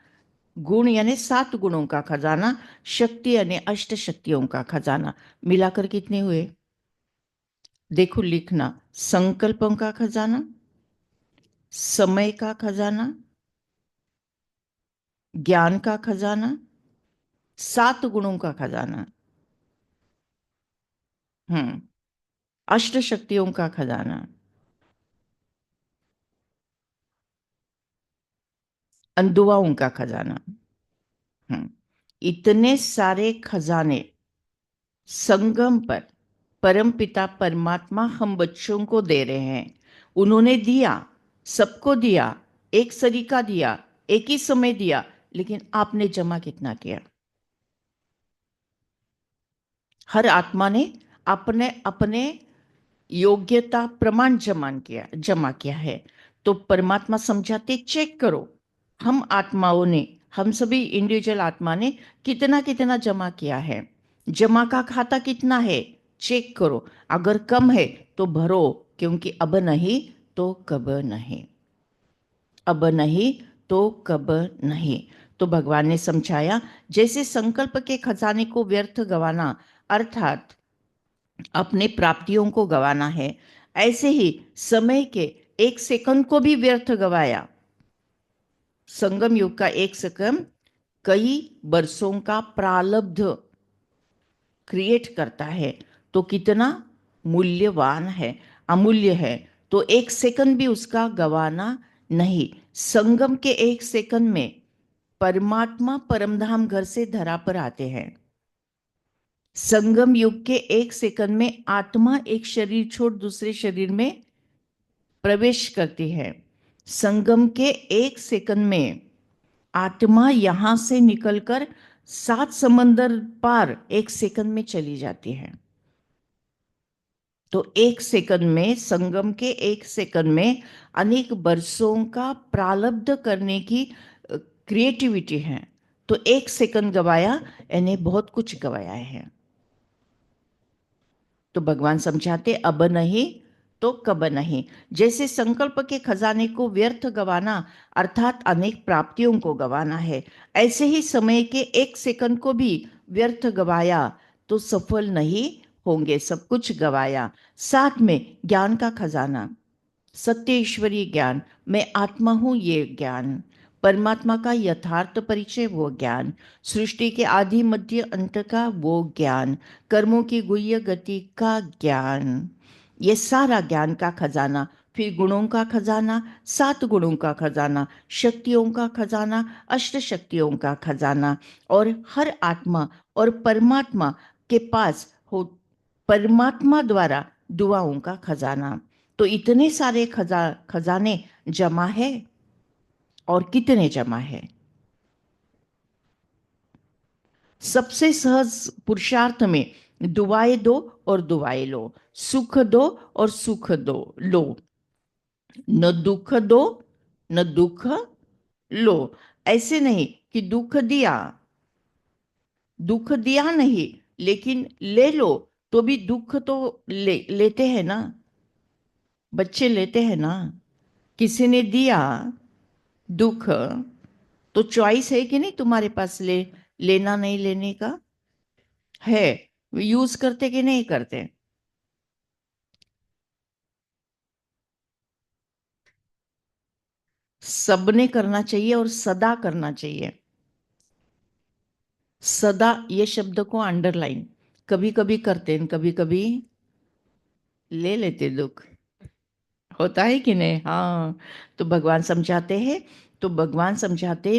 गुण यानी 7 गुणों का खजाना, शक्ति यानी 8 शक्तियों का खजाना, मिलाकर कितने हुए? देखो लिखना, संकल्पों का खजाना, समय का खजाना, ज्ञान का खजाना, 7 गुणों का खजाना, 8 शक्तियों का खजाना, दुआओं का खजाना। इतने सारे खजाने संगम पर परमपिता परमात्मा हम बच्चों को दे रहे हैं। उन्होंने दिया, सबको दिया, एक सरीका दिया, एक ही समय दिया, लेकिन आपने जमा कितना किया? हर आत्मा ने अपने अपने योग्यता प्रमाण जमा किया है। तो परमात्मा समझाते, चेक करो हम आत्माओं ने, हम सभी इंडिविजुअल आत्मा ने कितना कितना जमा किया है, जमा का खाता कितना है, चेक करो। अगर कम है तो भरो, क्योंकि अब नहीं तो कब नहीं, अब नहीं तो कब नहीं। तो भगवान ने समझाया, जैसे संकल्प के खजाने को व्यर्थ गवाना अर्थात अपने प्राप्तियों को गवाना है, ऐसे ही समय के 1 सेकंड को भी व्यर्थ गवाया। संगम युग का 1 सेकंड कई वर्षों का प्रारब्ध क्रिएट करता है। तो कितना मूल्यवान है, अमूल्य है। तो 1 सेकंड भी उसका गवाना नहीं। संगम के 1 सेकंड में परमात्मा परमधाम घर से धरा पर आते हैं। संगम युग के 1 सेकंड में आत्मा एक शरीर छोड़ दूसरे शरीर में प्रवेश करती है। संगम के 1 सेकंड में आत्मा यहां से निकलकर 7 समंदर पार 1 सेकंड में चली जाती है। तो 1 सेकंड में, संगम के 1 सेकंड में अनेक वर्षों का प्रारब्ध करने की क्रिएटिविटी है। तो 1 सेकंड गवाया यानी बहुत कुछ गवाया है। तो भगवान समझाते, अब नहीं तो कब नहीं। जैसे संकल्प के खजाने को व्यर्थ गवाना अर्थात अनेक प्राप्तियों को गवाना है, ऐसे ही समय के 1 सेकंड को भी व्यर्थ गवाया तो सफल नहीं होंगे, सब कुछ गवाया। साथ में ज्ञान का खजाना, सत्य ईश्वरीय ज्ञान, मैं आत्मा हूं ये ज्ञान, परमात्मा का यथार्थ परिचय वो ज्ञान, सृष्टि के आदि मध्य अंत का वो ज्ञान, कर्मों की गुह्य गति का ज्ञान, ये सारा ज्ञान का खजाना। फिर गुणों का खजाना, 7 गुणों का खजाना, शक्तियों का खजाना, 8 शक्तियों का खजाना, और हर आत्मा और परमात्मा के पास हो परमात्मा द्वारा दुआओं का खजाना। तो इतने सारे खजाने जमा है, और कितने जमा है? सबसे सहज पुरुषार्थ में दुआएं दो और दुआएं लो, सुख दो और सुख दो लो, न दुख दो न दुख लो। ऐसे नहीं कि दुख दिया नहीं लेकिन ले लो, तो भी दुख तो लेते हैं ना, बच्चे लेते हैं ना। किसी ने दिया दुख, तो चॉइस है कि नहीं तुम्हारे पास, लेना नहीं लेने का है। यूज करते कि नहीं करते? सबने करना चाहिए और सदा करना चाहिए। सदा ये शब्द को अंडरलाइन, कभी कभी करते हैं, कभी कभी ले लेते दुख, होता है कि नहीं? हाँ। तो भगवान समझाते हैं,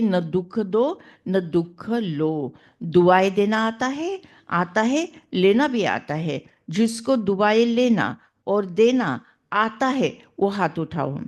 न दुख दो न दुख लो। दुआएं देना आता है, लेना भी आता है। जिसको दुआएं लेना और देना आता है वो हाथ उठाओ।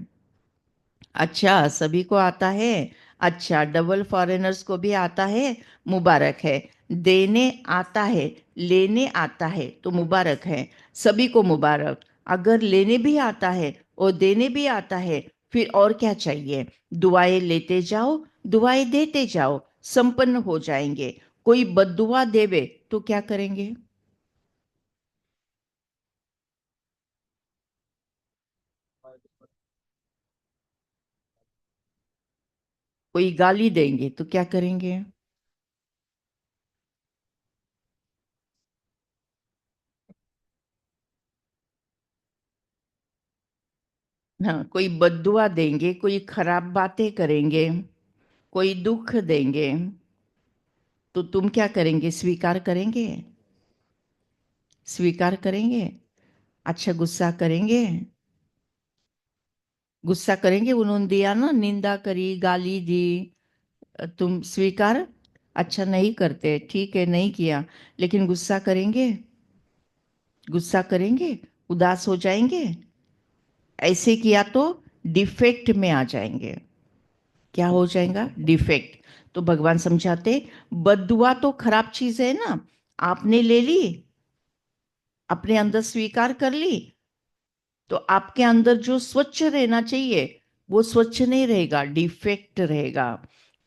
अच्छा, सभी को आता है? अच्छा, डबल फॉरेनर्स को भी आता है, मुबारक है। देने आता है, लेने आता है, तो मुबारक है, सभी को मुबारक। अगर लेने भी आता है और देने भी आता है, फिर और क्या चाहिए? दुआएं लेते जाओ, दुआएं देते जाओ, संपन्न हो जाएंगे। कोई बद्दुआ देवे तो क्या करेंगे? कोई गाली देंगे तो क्या करेंगे? हाँ, कोई बद्दुआ देंगे, कोई खराब बातें करेंगे, कोई दुख देंगे, तो तुम क्या करेंगे? स्वीकार करेंगे? स्वीकार करेंगे? अच्छा, गुस्सा करेंगे? गुस्सा करेंगे? उन्होंने दिया ना, निंदा करी, गाली दी, तुम स्वीकार? अच्छा, नहीं करते, ठीक है, नहीं किया, लेकिन गुस्सा करेंगे? गुस्सा करेंगे? उदास हो जाएंगे? ऐसे किया तो डिफेक्ट में आ जाएंगे। क्या हो जाएगा? डिफेक्ट। तो भगवान समझाते, बद्दुआ तो खराब चीज है ना, आपने ले ली, अपने अंदर स्वीकार कर ली, तो आपके अंदर जो स्वच्छ रहना चाहिए वो स्वच्छ नहीं रहेगा, डिफेक्ट रहेगा।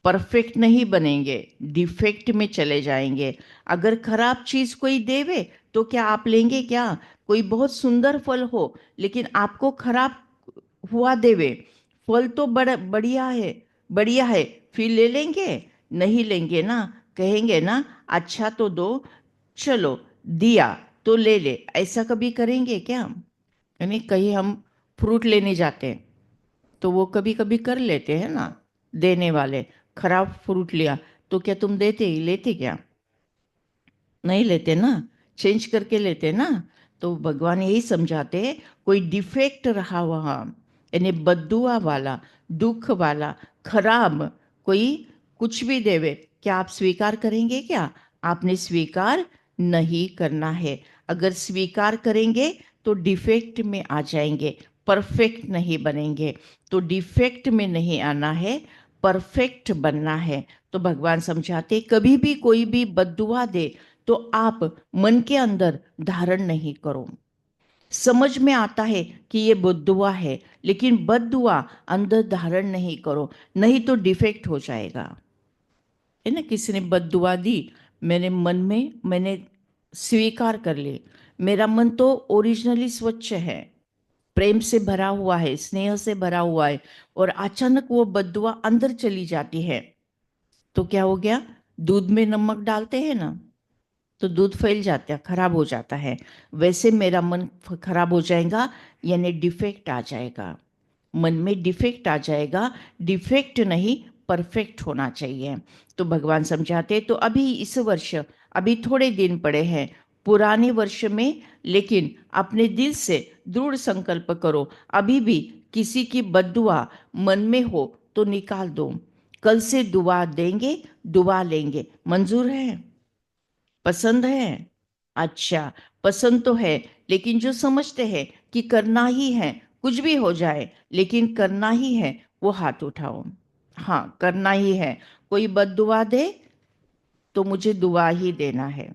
परफेक्ट नहीं बनेंगे, डिफेक्ट में चले जाएंगे। अगर खराब चीज कोई देवे तो क्या आप लेंगे? क्या कोई बहुत सुंदर फल हो लेकिन आपको खराब हुआ देवे, फल तो बढ़िया है, बढ़िया है, फिर ले लेंगे? नहीं लेंगे ना। कहेंगे ना, अच्छा तो दो, चलो दिया तो ले ले। ऐसा कभी करेंगे क्या? यानी कहीं हम फ्रूट लेने जाते हैं तो वो कभी कभी कर लेते हैं ना, देने वाले। खराब फ्रूट लिया तो क्या तुम देते ही लेते क्या? नहीं लेते ना, चेंज करके लेते ना। तो भगवान यही समझाते हैं, कोई डिफेक्ट रहा वहाँ, यानी बद्दुआ वाला, दुख वाला, खराब कोई कुछ भी देवे, क्या आप स्वीकार करेंगे? क्या आपने स्वीकार नहीं करना है। अगर स्वीकार करेंगे तो डिफेक्ट में आ जाएंगे, परफेक्ट नहीं बनेंगे। तो डिफेक्ट में नहीं आना है, परफेक्ट बनना है। तो भगवान समझाते, कभी भी कोई भी बद्दुआ दे तो आप मन के अंदर धारण नहीं करो। समझ में आता है कि ये बद्दुआ है, लेकिन बद्दुआ अंदर धारण नहीं करो, नहीं तो डिफेक्ट हो जाएगा। है ना, किसी ने बद्दुआ दी, मेरे मन में मैंने स्वीकार कर ली, मेरा मन तो ओरिजिनली स्वच्छ है, प्रेम से भरा हुआ है, स्नेह से भरा हुआ है, और अचानक वो बद्दुआ अंदर चली जाती है, तो क्या हो गया? दूध में नमक डालते हैं ना, तो दूध फैल जाता है, खराब हो जाता है। वैसे मेरा मन खराब हो जाएगा, यानी डिफेक्ट आ जाएगा, मन में डिफेक्ट आ जाएगा। डिफेक्ट नहीं, परफेक्ट होना चाहिए। तो भगवान समझाते, तो अभी इस वर्ष, अभी थोड़े दिन पड़े हैं पुराने वर्ष में, लेकिन अपने दिल से दृढ़ संकल्प करो, अभी भी किसी की बद्दुआ मन में हो तो निकाल दो। कल से दुआ देंगे, दुआ लेंगे, मंजूर है? पसंद है? अच्छा, पसंद तो है, लेकिन जो समझते हैं कि करना ही है, कुछ भी हो जाए लेकिन करना ही है, वो हाथ उठाओ। हाँ, करना ही है। कोई बद्दुआ दे तो मुझे दुआ ही देना है,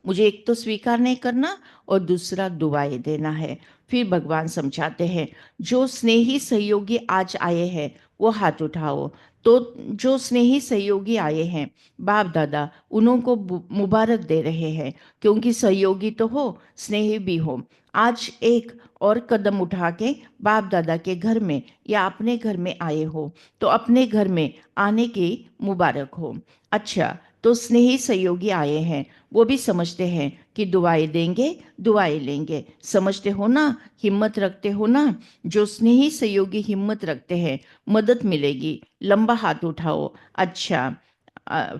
मुझे एक तो स्वीकार नहीं करना और दूसरा दुआएं देना है। फिर भगवान समझाते हैं, जो स्नेही सहयोगी आज आए हैं वो हाथ उठाओ। तो जो स्नेही सहयोगी आए हैं, बाप दादा उन्हों को मुबारक दे रहे हैं, क्योंकि सहयोगी तो हो, स्नेही भी हो। आज एक और कदम उठा के बाप दादा के घर में या अपने घर में आए हो, तो अपने घर में आने की मुबारक हो। अच्छा, तो स्नेही सहयोगी आए हैं, वो भी समझते हैं कि दुआएं देंगे, दुआएं लेंगे। समझते हो ना, हिम्मत रखते हो ना? जो स्नेही सहयोगी हिम्मत रखते हैं, मदद मिलेगी। लंबा हाथ उठाओ। अच्छा,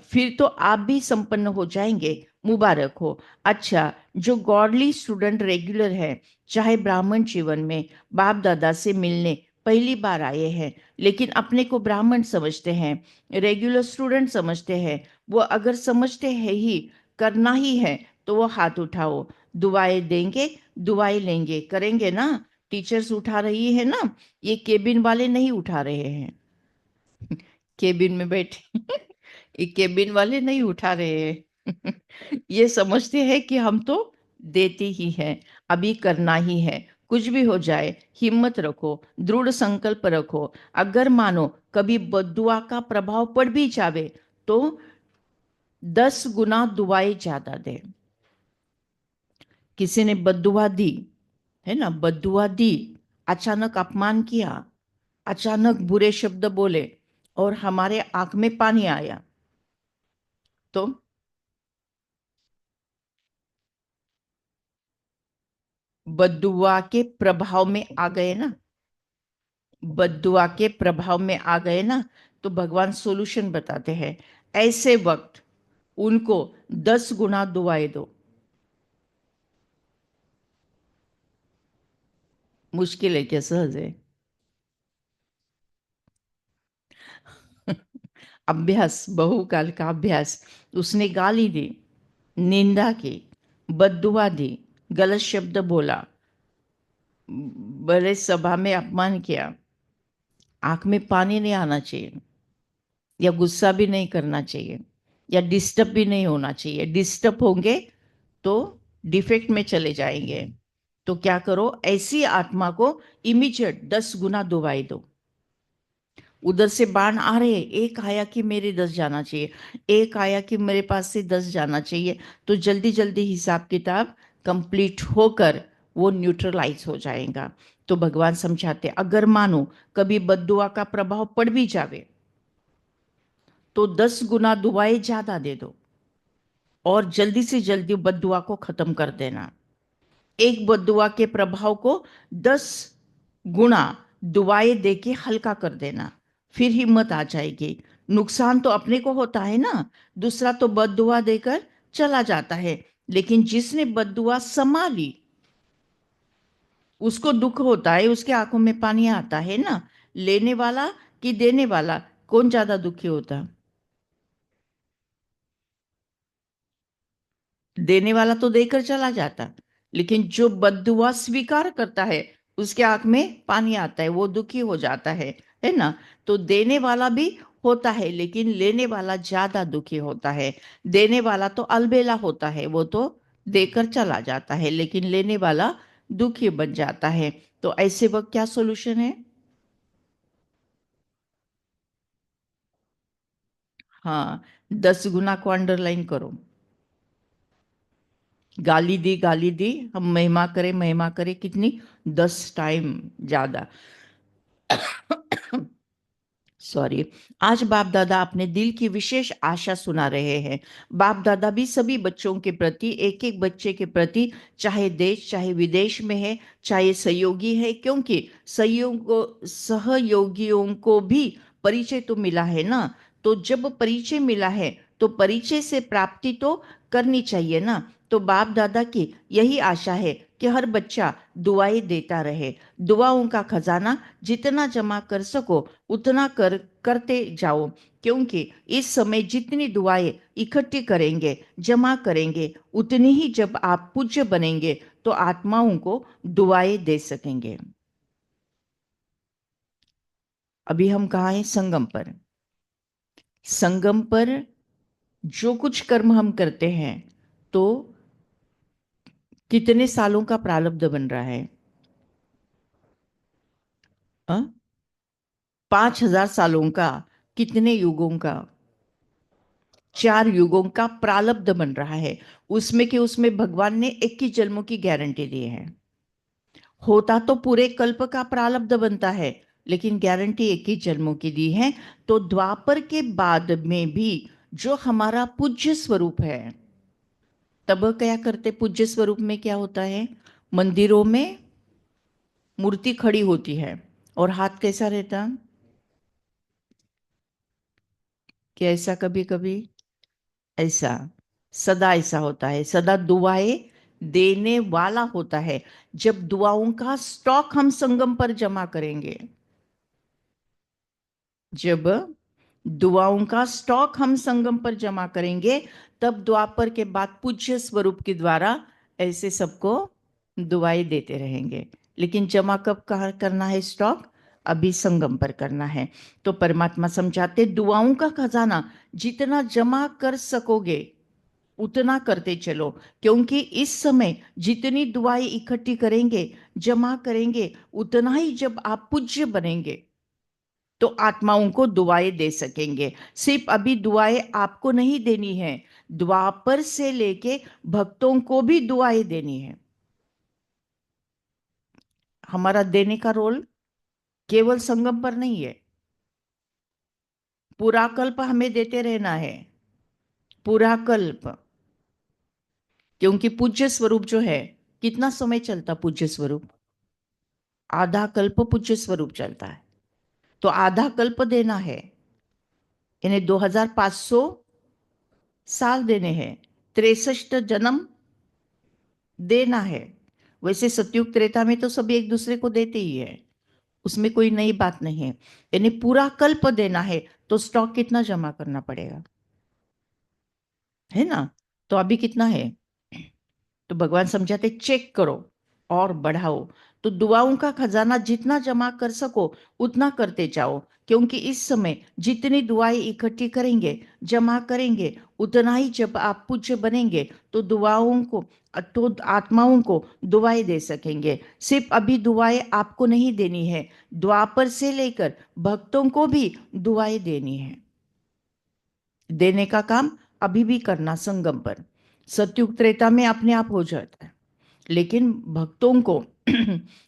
फिर तो आप भी संपन्न हो जाएंगे, मुबारक हो। अच्छा, जो गॉडली स्टूडेंट रेगुलर है, चाहे ब्राह्मण जीवन में बाप दादा से मिलने पहली बार आए हैं, लेकिन अपने को ब्राह्मण समझते हैं, रेगुलर स्टूडेंट समझते हैं, वो अगर समझते हैं ही करना ही है तो वो हाथ उठाओ। दुआएं देंगे, दुआएं लेंगे, करेंगे ना? टीचर्स उठा रही है ना, ये केबिन वाले नहीं उठा रहे हैं। केबिन में बैठे ये केबिन वाले नहीं उठा रहे हैं। ये समझते हैं कि हम तो देते ही हैं, अभी करना ही है, कुछ भी हो जाए, हिम्मत रखो, दृढ़ संकल्प रखो। अगर मानो कभी बद्दुआ का प्रभाव पड़ भी जावे तो 10 गुना दुआएं ज्यादा दे। किसी ने बद्दुआ दी, है ना, बद्दुआ दी, अचानक अपमान किया, अचानक बुरे शब्द बोले और हमारे आंख में पानी आया, तो बद्दुआ के प्रभाव में आ गए ना, बद्दुआ के प्रभाव में आ गए ना, तो भगवान सॉल्यूशन बताते हैं। ऐसे वक्त उनको 10 गुना दुआएं दो। मुश्किल है क्या, सहज है? अभ्यास, बहुकाल का अभ्यास। उसने गाली दी, निंदा की, बद्दुआ दी, गलत शब्द बोला, बड़े सभा में अपमान किया, आंख में पानी नहीं आना चाहिए, या गुस्सा भी नहीं करना चाहिए, या डिस्टर्ब भी नहीं होना चाहिए। डिस्टर्ब होंगे तो डिफेक्ट में चले जाएंगे। तो क्या करो, ऐसी आत्मा को इमीडिएट 10 गुना दुआई दो। उधर से बाण आ रहे, एक आया कि मेरे 10 जाना चाहिए, एक आया कि मेरे पास से 10 जाना चाहिए, तो जल्दी जल्दी हिसाब किताब कंप्लीट होकर वो न्यूट्रलाइज हो जाएगा। तो भगवान समझाते, अगर मानो कभी बद्दुआ का प्रभाव पड़ भी जावे तो 10 गुना दुआएं ज्यादा दे दो और जल्दी से जल्दी बद्दुआ को खत्म कर देना। एक बद्दुआ के प्रभाव को 10 गुना दुआएं देके हल्का कर देना, फिर हिम्मत आ जाएगी। नुकसान तो अपने को होता है ना, दूसरा तो बद्दुआ देकर चला जाता है, लेकिन जिसने बद्दुआ संभाली उसको दुख होता है, उसके आंखों में पानी आता है ना। लेने वाला कि देने वाला, कौन ज्यादा दुखी होता? देने वाला तो देकर चला जाता, लेकिन जो बद्दुआ स्वीकार करता है उसके आंख में पानी आता है, वो दुखी हो जाता है ना। तो देने वाला भी होता है, लेकिन लेने वाला ज्यादा दुखी होता है। देने वाला तो अलबेला होता है, वो तो देकर चला जाता है, लेकिन लेने वाला दुखी बन जाता है। तो ऐसे वक्त क्या सोल्यूशन है? हाँ, 10 गुना को अंडरलाइन करो। गाली दी, हम महिमा करें कितनी? 10 टाइम ज्यादा। सॉरी। आज बाप दादा अपने दिल की विशेष आशा सुना रहे हैं। बाप दादा भी सभी बच्चों के प्रति, एक एक बच्चे के प्रति, चाहे देश चाहे विदेश में है, चाहे सहयोगी है, क्योंकि सहयोगियों को भी परिचय तो मिला है ना। तो जब परिचय मिला है तो परिचय से प्राप्ति तो करनी चाहिए ना। तो बाप दादा की यही आशा है कि हर बच्चा दुआएं देता रहे। दुआओं का खजाना जितना जमा कर सको उतना करते जाओ, क्योंकि इस समय जितनी दुआएं इकट्ठी करेंगे, जमा करेंगे, उतनी ही जब आप पूज्य बनेंगे तो आत्माओं को दुआएं दे सकेंगे। अभी हम कहाँ हैं? संगम पर। संगम पर जो कुछ कर्म हम करते हैं तो कितने सालों का प्रारब्ध बन रहा है? 5,000 सालों का? कितने युगों का? 4 युगों का प्रारब्ध बन रहा है। उसमें कि उसमें भगवान ने 21 जन्मों की गारंटी दी है। होता तो पूरे कल्प का प्रारब्ध बनता है, लेकिन गारंटी 21 जन्मों की दी है। तो द्वापर के बाद में भी जो हमारा पूज्य स्वरूप है, तब क्या करते? पूज्य स्वरूप में क्या होता है? मंदिरों में मूर्ति खड़ी होती है और हाथ कैसा रहता? क्या ऐसा कभी कभी? ऐसा, सदा ऐसा होता है, सदा दुआएं देने वाला होता है। जब दुआओं का स्टॉक हम संगम पर जमा करेंगे, जब दुआओं का स्टॉक हम संगम पर जमा करेंगे, तब द्वापर के बाद पूज्य स्वरूप के द्वारा ऐसे सबको दुआएं देते रहेंगे। लेकिन जमा कब कहाँ करना है स्टॉक? अभी संगम पर करना है। तो परमात्मा समझाते, दुआओं का खजाना जितना जमा कर सकोगे उतना करते चलो, क्योंकि इस समय जितनी दुआएं इकट्ठी करेंगे, जमा करेंगे, उतना ही जब आप पूज्य बनेंगे तो आत्माओं को दुआएं दे सकेंगे। सिर्फ अभी दुआएं आपको नहीं देनी है, द्वापर से लेके भक्तों को भी दुआएं देनी है। हमारा देने का रोल केवल संगम पर नहीं है, पूरा कल्प हमें देते रहना है, पूरा कल्प। क्योंकि पूज्य स्वरूप जो है, कितना समय चलता पूज्य स्वरूप? आधा कल्प पूज्य स्वरूप चलता है, तो आधा कल्प देना है, इन्हें 2500 साल देने हैं, 63 जन्म देना है। वैसे सतयुग त्रेता में तो सब एक दूसरे को देते ही है, उसमें कोई नई बात नहीं है। इन्हें पूरा कल्प देना है, तो स्टॉक कितना जमा करना पड़ेगा, है ना? तो अभी कितना है? तो भगवान समझाते चेक करो और बढ़ाओ। तो दुआओं का खजाना जितना जमा कर सको उतना करते जाओ, क्योंकि इस समय जितनी दुआएं इकट्ठी करेंगे, जमा करेंगे, उतना ही जब आप पूज्य बनेंगे तो दुआओं को, तो आत्माओं को दुआएं दे सकेंगे। सिर्फ अभी दुआएं आपको नहीं देनी है, द्वापर से लेकर भक्तों को भी दुआएं देनी है। देने का काम अभी भी करना संगम पर। सतयुग त्रेता में अपने आप हो जाता है, लेकिन भक्तों को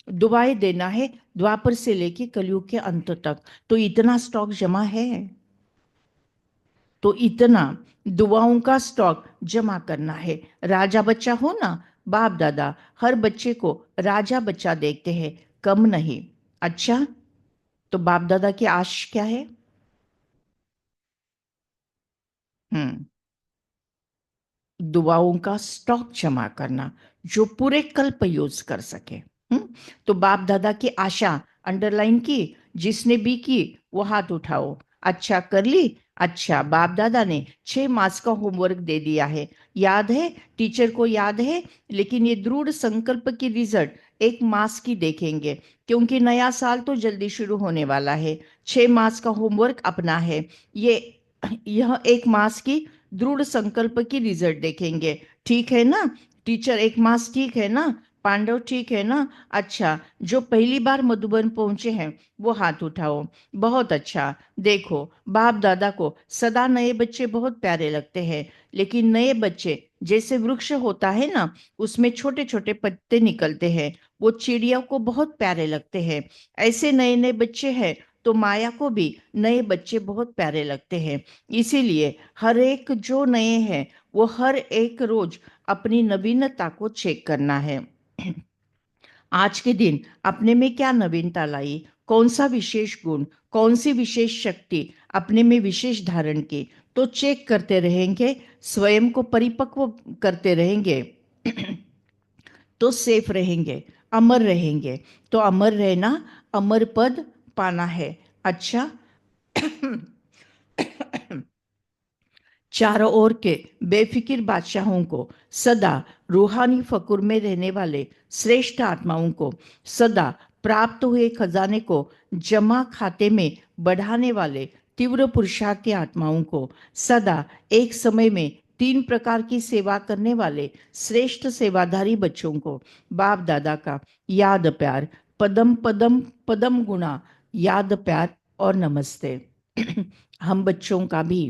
दुआएं देना है द्वापर से लेके कलयुग के अंत तक। तो इतना स्टॉक जमा है, तो इतना दुआओं का स्टॉक जमा करना है। राजा बच्चा हो ना, बाप दादा हर बच्चे को राजा बच्चा देखते हैं, कम नहीं। अच्छा, तो बाप दादा की आश क्या है? हम्म दुआओं का स्टॉक जमा करना, जो पूरे कल्प यूज कर सके। तो बाप दादा की आशा अंडरलाइन की, जिसने भी की वो हाथ उठाओ। अच्छा, कर ली? अच्छा, बाप दादा ने 6 मास का होमवर्क दे दिया है, याद है? टीचर को याद है, लेकिन ये दृढ़ संकल्प की रिजल्ट 1 मास की देखेंगे, क्योंकि नया साल तो जल्दी शुरू होने वाला है। 6 मास का होमवर्क अपना है, ये यह 1 मास की दृढ़ संकल्प की रिजल्ट देखेंगे। ठीक है ना? टीचर 1 मास ठीक है ना? पांडव ठीक है ना? अच्छा, जो पहली बार मधुबन पहुंचे हैं वो हाथ उठाओ। बहुत अच्छा। देखो, बाप दादा को सदा नए बच्चे बहुत प्यारे लगते हैं, लेकिन नए बच्चे जैसे वृक्ष होता है ना, उसमें छोटे छोटे पत्ते निकलते हैं, वो चिड़िया को बहुत प्यारे लगते हैं। ऐसे नए नए बच्चे हैं तो माया को भी नए बच्चे बहुत प्यारे लगते हैं। इसीलिए हर एक जो नए हैं वो हर एक रोज अपनी नवीनता को चेक करना है। आज के दिन अपने में क्या नवीनता लाई, कौन सा विशेष गुण, कौन सी विशेष शक्ति अपने में विशेष धारण की, तो चेक करते रहेंगे, स्वयं को परिपक्व करते रहेंगे तो सेफ रहेंगे, अमर रहेंगे। तो अमर रहना, अमर पद पाना है। अच्छा, चारों ओर के बेफिक्र बादशाहों को, सदा रूहानी फकुर में रहने वाले श्रेष्ठ आत्माओं को, सदा प्राप्त हुए खजाने को जमा खाते में बढ़ाने वाले तीव्र पुरुषार्थ की आत्माओं को, सदा एक समय में 3 प्रकार की सेवा करने वाले श्रेष्ठ सेवाधारी बच्चों को बाप दादा का याद प्यार, पदम पदम पदम गुणा याद प्यार और नमस्ते। हम बच्चों का भी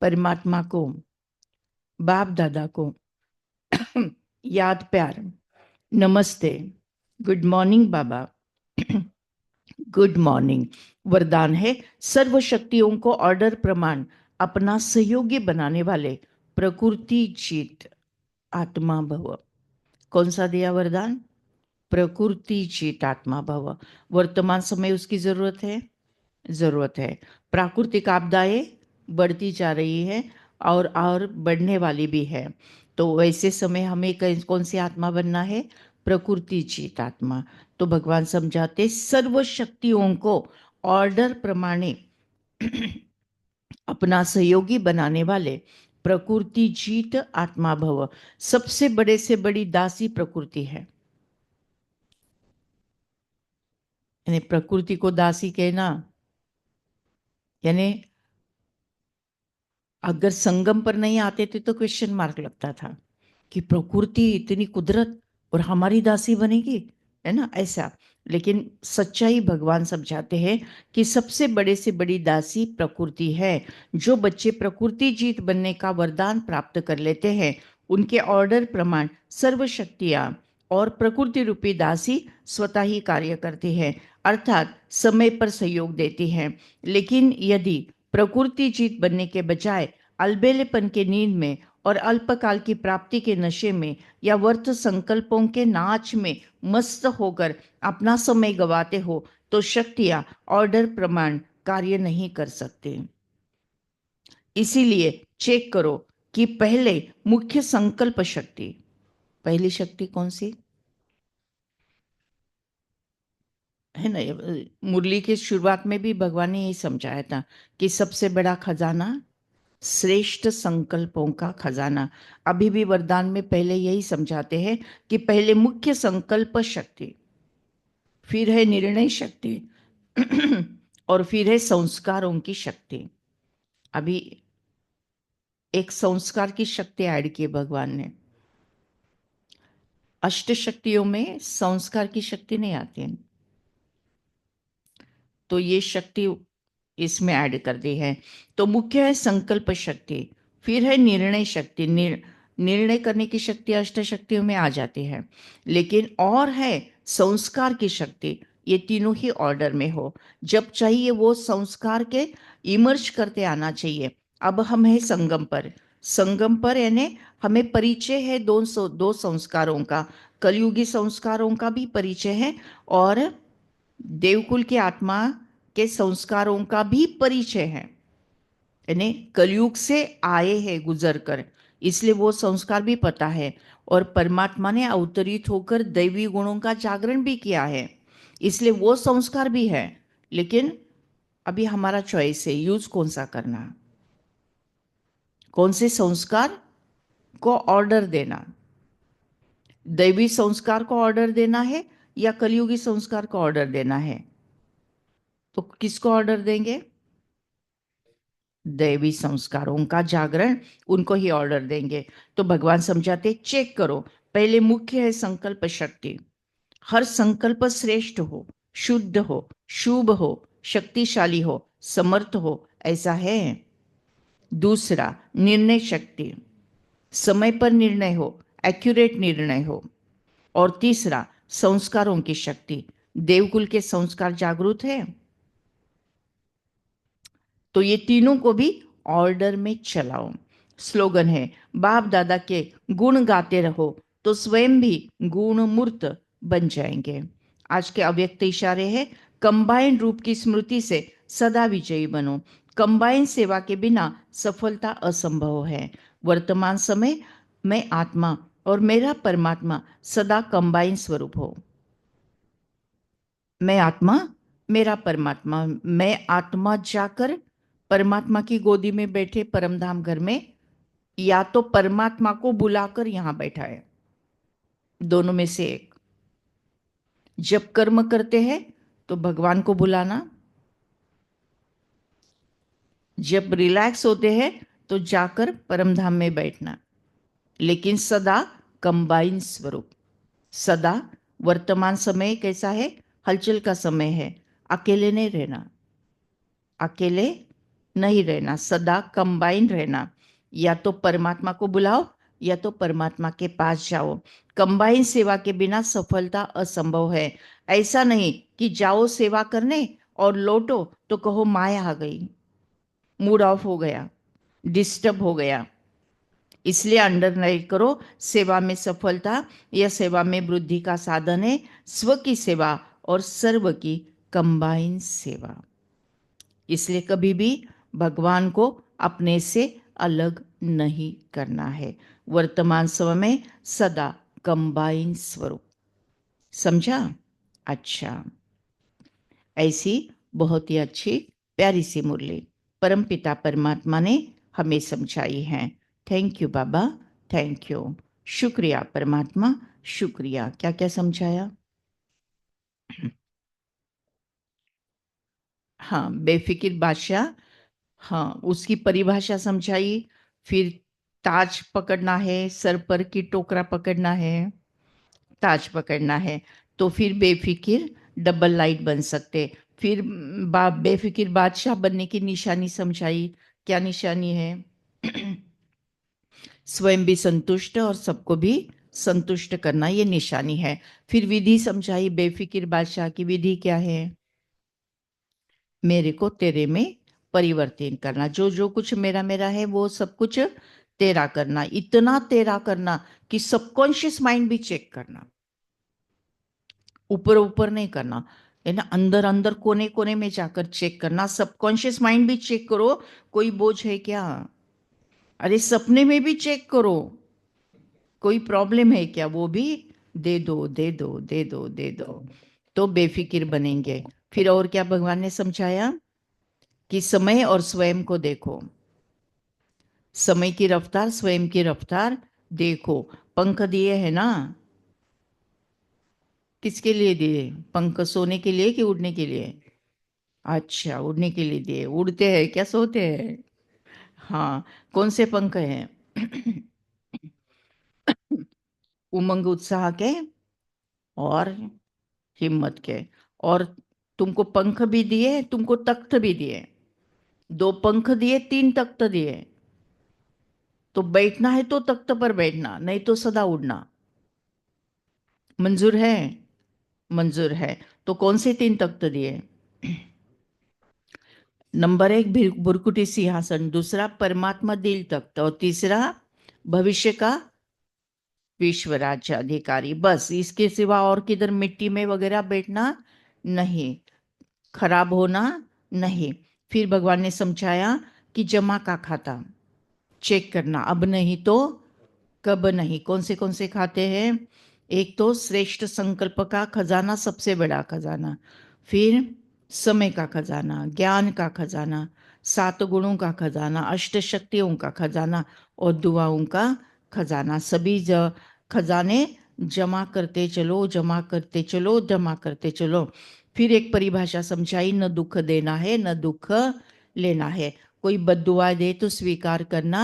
परमात्मा को, बाप दादा को याद प्यार, नमस्ते, गुड मॉर्निंग बाबा, गुड मॉर्निंग वरदान है। सर्व शक्तियों को ऑर्डर प्रमाण अपना सहयोगी बनाने वाले प्रकृति जीत आत्मा भव। कौन सा दिया वरदान? प्रकृति जीत आत्मा भव। वर्तमान समय उसकी जरूरत है, जरूरत है। प्राकृतिक आपदाएं बढ़ती जा रही है और बढ़ने वाली भी है। तो ऐसे समय हमें कौन सी आत्मा बनना है? प्रकृति जीत आत्मा। तो भगवान समझाते सर्व शक्तियों को ऑर्डर प्रमाणे अपना सहयोगी बनाने वाले प्रकृति जीत आत्मा भव। सबसे बड़े से बड़ी दासी प्रकृति है, यानी प्रकृति को दासी कहना, यानी अगर संगम पर नहीं आते थे तो क्वेश्चन मार्क लगता था कि प्रकृति इतनी कुदरत और हमारी दासी बनेगी, है ना, ऐसा। लेकिन सच्चाई भगवान समझाते हैं कि सबसे बड़े से बड़ी दासी प्रकृति है। जो बच्चे प्रकृति जीत बनने का वरदान प्राप्त कर लेते हैं, उनके ऑर्डर प्रमाण सर्वशक्तियां और प्रकृति रूपी दासी स्वतः ही कार्य करती है, अर्थात समय पर सहयोग देती है। लेकिन यदि प्रकृति जीत बनने के बजाय अलबेलेपन के नींद में और अल्पकाल की प्राप्ति के नशे में या वर्त संकल्पों के नाच में मस्त होकर अपना समय गवाते हो, तो शक्तियां ऑर्डर प्रमाण कार्य नहीं कर सकते। इसीलिए चेक करो कि पहले मुख्य संकल्प शक्ति, पहली शक्ति कौन सी है ना। मुरली की शुरुआत में भी भगवान ने यही समझाया था कि सबसे बड़ा खजाना श्रेष्ठ संकल्पों का खजाना। अभी भी वरदान में पहले यही समझाते हैं कि पहले मुख्य संकल्प शक्ति, फिर है निर्णय शक्ति और फिर है संस्कारों की शक्ति। अभी एक संस्कार की शक्ति ऐड की भगवान ने। अष्ट शक्तियों में संस्कार की शक्ति नहीं आती, तो ये शक्ति इसमें ऐड कर दी है। तो मुख्य है संकल्प शक्ति, फिर है निर्णय शक्ति। निर्णय करने की शक्ति अष्ट शक्तियों में आ जाती है। लेकिन और है संस्कार की शक्ति। ये तीनों ही ऑर्डर में हो, जब चाहिए वो संस्कार के इमर्ज करते आना चाहिए। अब हम है संगम पर। संगम पर यानी हमें परिचय है दो संस्कारों का। कलयुगी संस्कारों का भी परिचय है और देवकुल की आत्मा के संस्कारों का भी परिचय है। यानी कलयुग से आए हैं गुजर कर, इसलिए वो संस्कार भी पता है। और परमात्मा ने अवतरित होकर दैवी गुणों का जागरण भी किया है, इसलिए वो संस्कार भी है। लेकिन अभी हमारा चॉइस है यूज कौन सा करना, कौन से संस्कार को ऑर्डर देना। दैवी संस्कार को ऑर्डर देना है या कलयुगी संस्कार को ऑर्डर देना है, तो किसको ऑर्डर देंगे? दैवी संस्कारों का जागरण, उनको ही ऑर्डर देंगे। तो भगवान समझाते चेक करो, पहले मुख्य है संकल्प शक्ति। हर संकल्प श्रेष्ठ हो, शुद्ध हो, शुभ हो, शक्तिशाली हो, समर्थ हो, ऐसा है। दूसरा निर्णय शक्ति, समय पर निर्णय हो, एक्यूरेट निर्णय हो। और तीसरा संस्कारों की शक्ति, देवकुल के संस्कार जागृत है, तो ये तीनों को भी ऑर्डर में चलाओ। स्लोगन है बाप दादा के गुण गाते रहो तो स्वयं भी गुण मूर्त बन जाएंगे। आज के अव्यक्त इशारे हैं कंबाइन रूप की स्मृति से सदा विजयी बनो। कंबाइन सेवा के बिना सफलता असंभव है। वर्तमान समय में आत्मा और मेरा परमात्मा सदा कंबाइन स्वरूप हो। मैं आत्मा, मेरा परमात्मा। मैं आत्मा जाकर परमात्मा की गोदी में बैठे परमधाम घर में, या तो परमात्मा को बुलाकर यहां बैठा है, दोनों में से एक। जब कर्म करते हैं तो भगवान को बुलाना, जब रिलैक्स होते हैं तो जाकर परमधाम में बैठना। लेकिन सदा कंबाइन स्वरूप, सदा। वर्तमान समय कैसा है? हलचल का समय है, अकेले नहीं रहना, अकेले नहीं रहना, सदा कंबाइन रहना। या तो परमात्मा को बुलाओ या तो परमात्मा के पास जाओ। कंबाइन सेवा के बिना सफलता असंभव है। ऐसा नहीं कि जाओ सेवा करने और लौटो तो कहो माया आ गई, मूड ऑफ हो गया, डिस्टर्ब हो गया। इसलिए अंडरलाइन करो, सेवा में सफलता या सेवा में वृद्धि का साधन है स्व की सेवा और सर्व की कंबाइन सेवा। इसलिए कभी भी भगवान को अपने से अलग नहीं करना है। वर्तमान समय में सदा कंबाइन स्वरूप। समझा? अच्छा, ऐसी बहुत ही अच्छी प्यारी सी मुरली परमपिता परमात्मा ने हमें समझाई है। Thank you Baba, thank you. शुक्रिया परमात्मा, शुक्रिया। क्या क्या समझाया? हाँ, बेफिक्र बादशाह हाँ, उसकी परिभाषा समझाई। फिर ताज पकड़ना है, सर पर की टोकरा पकड़ना है, ताज पकड़ना है, तो फिर बेफिकिर डबल लाइट बन सकते। फिर बेफिकिर बादशाह बनने की निशानी समझाई। क्या निशानी है? स्वयं भी संतुष्ट और सबको भी संतुष्ट करना, ये निशानी है। फिर विधि समझाई। बेफिकिर बादशाह की विधि क्या है? मेरे को तेरे में परिवर्तन करना, जो जो कुछ मेरा मेरा है वो सब कुछ तेरा करना, इतना तेरा करना कि सबकॉन्शियस माइंड भी चेक करना, ऊपर ऊपर नहीं करना, है ना, अंदर अंदर कोने कोने में जाकर चेक करना। सबकॉन्शियस माइंड भी चेक करो, कोई बोझ है क्या? अरे सपने में भी चेक करो, कोई प्रॉब्लम है क्या, वो भी दे दो दे दो दे दो दे दो, तो बेफिक्र बनेंगे। फिर और क्या भगवान ने समझाया? कि समय और स्वयं को देखो, समय की रफ्तार, स्वयं की रफ्तार देखो। पंख दिए है ना, किसके लिए दिए पंख? सोने के लिए कि उड़ने के लिए? अच्छा, उड़ने के लिए दिए। उड़ते हैं क्या, सोते हैं? हाँ। कौन से पंख हैं? उमंग उत्साह के और हिम्मत के। और तुमको पंख भी दिए, तुमको तख्त भी दिए। 2 पंख दिए, 3 तख्त दिए। तो बैठना है तो तख्त पर बैठना, नहीं तो सदा उड़ना। मंजूर है? मंजूर है। तो कौन से 3 तख्त दिए? नंबर 1 भुरकुटी सिंहासन, दूसरा परमात्मा दिल तख्त, और तीसरा भविष्य का विश्व राज्य अधिकारी। बस इसके सिवा और किधर मिट्टी में वगैरह बैठना नहीं, खराब होना नहीं। फिर भगवान ने समझाया कि जमा का खाता चेक करना, अब नहीं तो कब नहीं। कौन से खाते हैं? एक तो श्रेष्ठ संकल्प का खजाना, सबसे बड़ा खजाना। फिर समय का खजाना, ज्ञान का खजाना, 7 गुणों का खजाना, अष्ट शक्तियों का खजाना, और दुआओं का खजाना। सभी खजाने जमा करते चलो, जमा करते चलो, जमा करते चलो। फिर एक परिभाषा समझाई, न दुख देना है न दुख लेना है। कोई बद्दुआ दे तो स्वीकार करना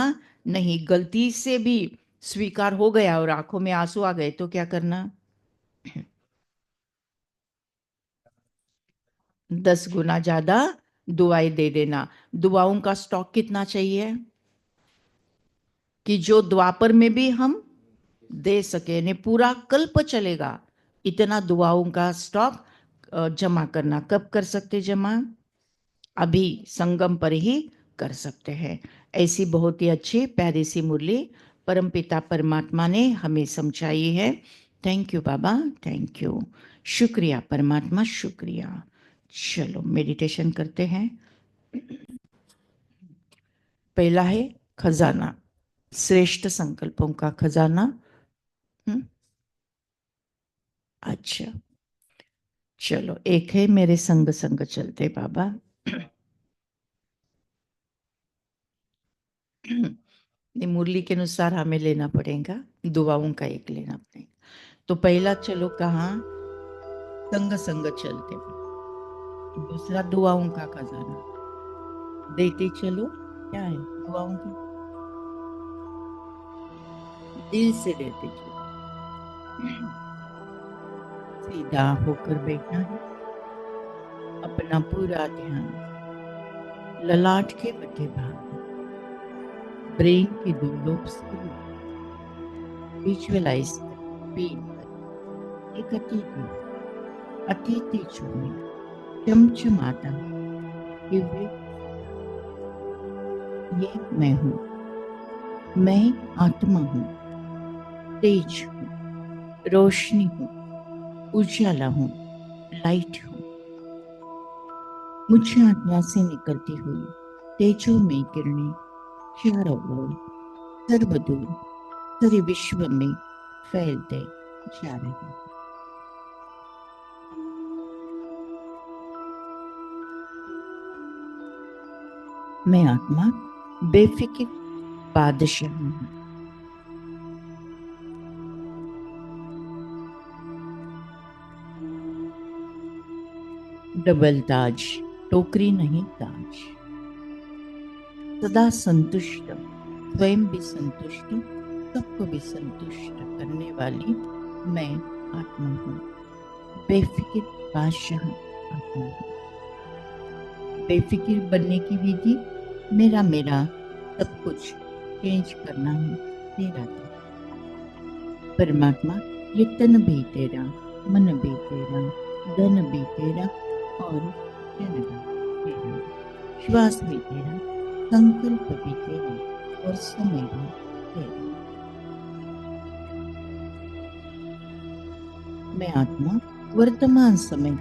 नहीं। गलती से भी स्वीकार हो गया और आंखों में आंसू आ गए तो क्या करना? 10 गुना ज्यादा दुआएं दे देना। दुआओं का स्टॉक कितना चाहिए कि जो द्वापर में भी हम दे सके, ने पूरा कल्प चलेगा, इतना दुआओं का स्टॉक जमा करना। कब कर सकते जमा? अभी संगम पर ही कर सकते हैं। ऐसी बहुत ही अच्छी प्यारी सी मुरली परमपिता परमात्मा ने हमें समझाई है। Thank you Baba, thank you. शुक्रिया परमात्मा, शुक्रिया। चलो मेडिटेशन करते हैं। पहला है खजाना, श्रेष्ठ संकल्पों का खजाना। अच्छा, चलो एक है मेरे संग संग चलते बाबा। मुरली के अनुसार हमें लेना पड़ेगा, दुआओं का एक लेना पड़ेगा। तो पहला चलो कहाँ? संग संग चलते। दूसरा दुआओं का खजाना, देते चलो। क्या है दुआओं का? दिल से देते चलो। सीधा होकर बैठना है, अपना पूरा ध्यान ललाट के मध्य भाग, ब्रेन के 2 लोब्स के विजुअलाइज पेन पर एक अतीत छूने चमचमाता दिव्य, ये मैं हूँ, मैं आत्मा हूँ, तेज हूँ, रोशनी हूँ, उजाला हूँ, लाइट हूँ। मुझे आत्मा से निकलती हुई तेजोमय किरणें चारों ओर सर्वदूर सारे विश्व में फैलते जा रहे हैं। मैं आत्मा बेफिक्र बादशाह हूँ। डबल ताज, टोकरी नहीं ताज। सदा संतुष्ट, स्वयं भी संतुष्ट, सबको भी संतुष्ट करने वाली मैं आत्मा हूँ। बेफिक्र बादशाह आत्मा हूँ। बेफिक्र बनने की विधि मेरा सब कुछ चेंज करना है तेरा। परमात्मा ये तन भी तेरा, मन भी तेरा, धन भी तेरा और जन भी तेरा, श्वास भी तेरा, संकल्प भी तेरा और समय भी तेरा। मैं आत्मा वर्तमान समय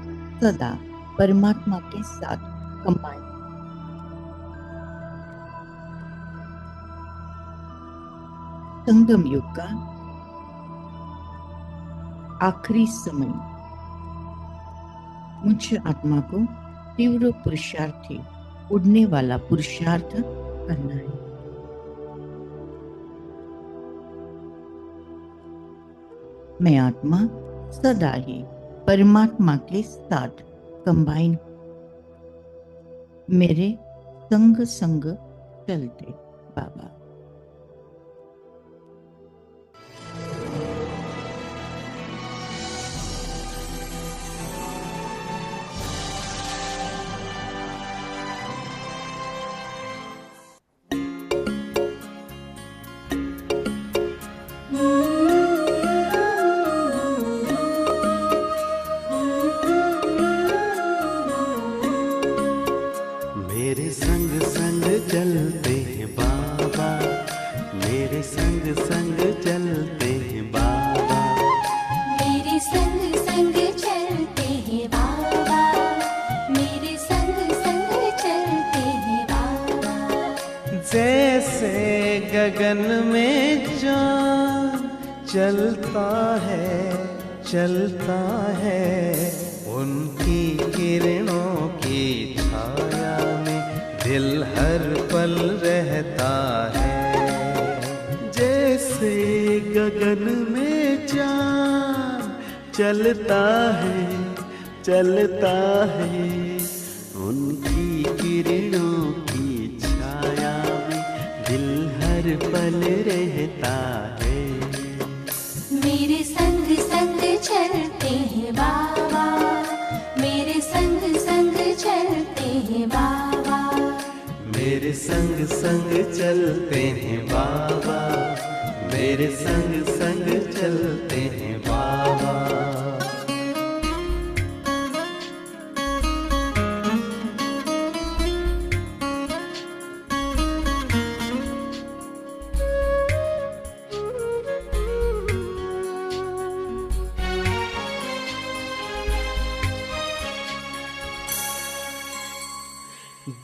सदा परमात्मा के साथ कंबाइन। संगम युग का आखिरी समय मुझ आत्मा को तीव्र पुरुषार्थी, उड़ने वाला पुरुषार्थ करना है। मैं आत्मा सदा ही परमात्मा के साथ कंबाइन, मेरे संग संग चलते बाबा। मेरे संग संग चलते हैं बाबा, मेरे संग संग चलते हैं बाबा, मेरे संग संग चलते हैं बाबा, मेरे संग संग चलते हैं बाबा। जैसे गगन में चाँद चलता है उनकी किरणों की छाया में दिल हर पल रहता है। जैसे गगन में चाँद चलता है उनकी किरणों की छाया में दिल हर पल रहता है। मेरे संग संग चलते हैं बाबा, मेरे संग संग चलते हैं बाबा, मेरे संग संग चलते हैं बाबा, मेरे संग संग चलते हैं बाबा।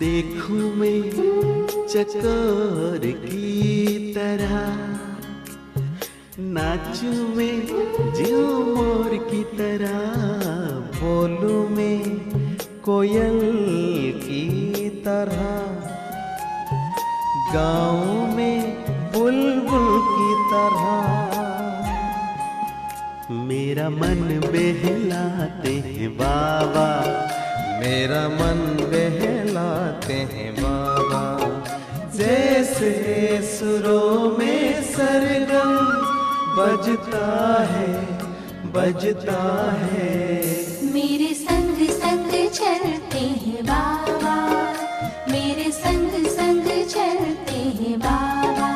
देखूं मैं चकोर की तरह, नाचूं मैं झूमर की तरह, बोलूं मैं कोयल की तरह, गाऊं मैं बुलबुल की तरह। मेरा मन बहलाते हैं बाबा, मेरा मन बहलाते हैं बाबा। जैसे सुरों में सरगम बजता है। मेरे संग संग चलते हैं बाबा, मेरे संग संग चलते हैं बाबा।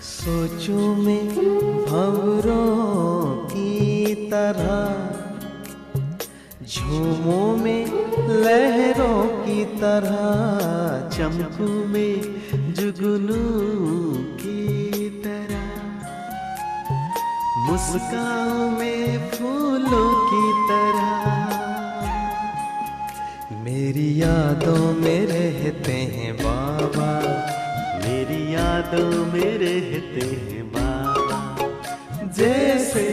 सोचूं मैं भंवरों की तरह, झूमों में लहरों की तरह, चमकूं में जुगनू की तरह, मुस्कान में फूलों की तरह। मेरी यादों में रहते हैं बाबा, मेरी यादों में रहते हैं बाबा। जैसे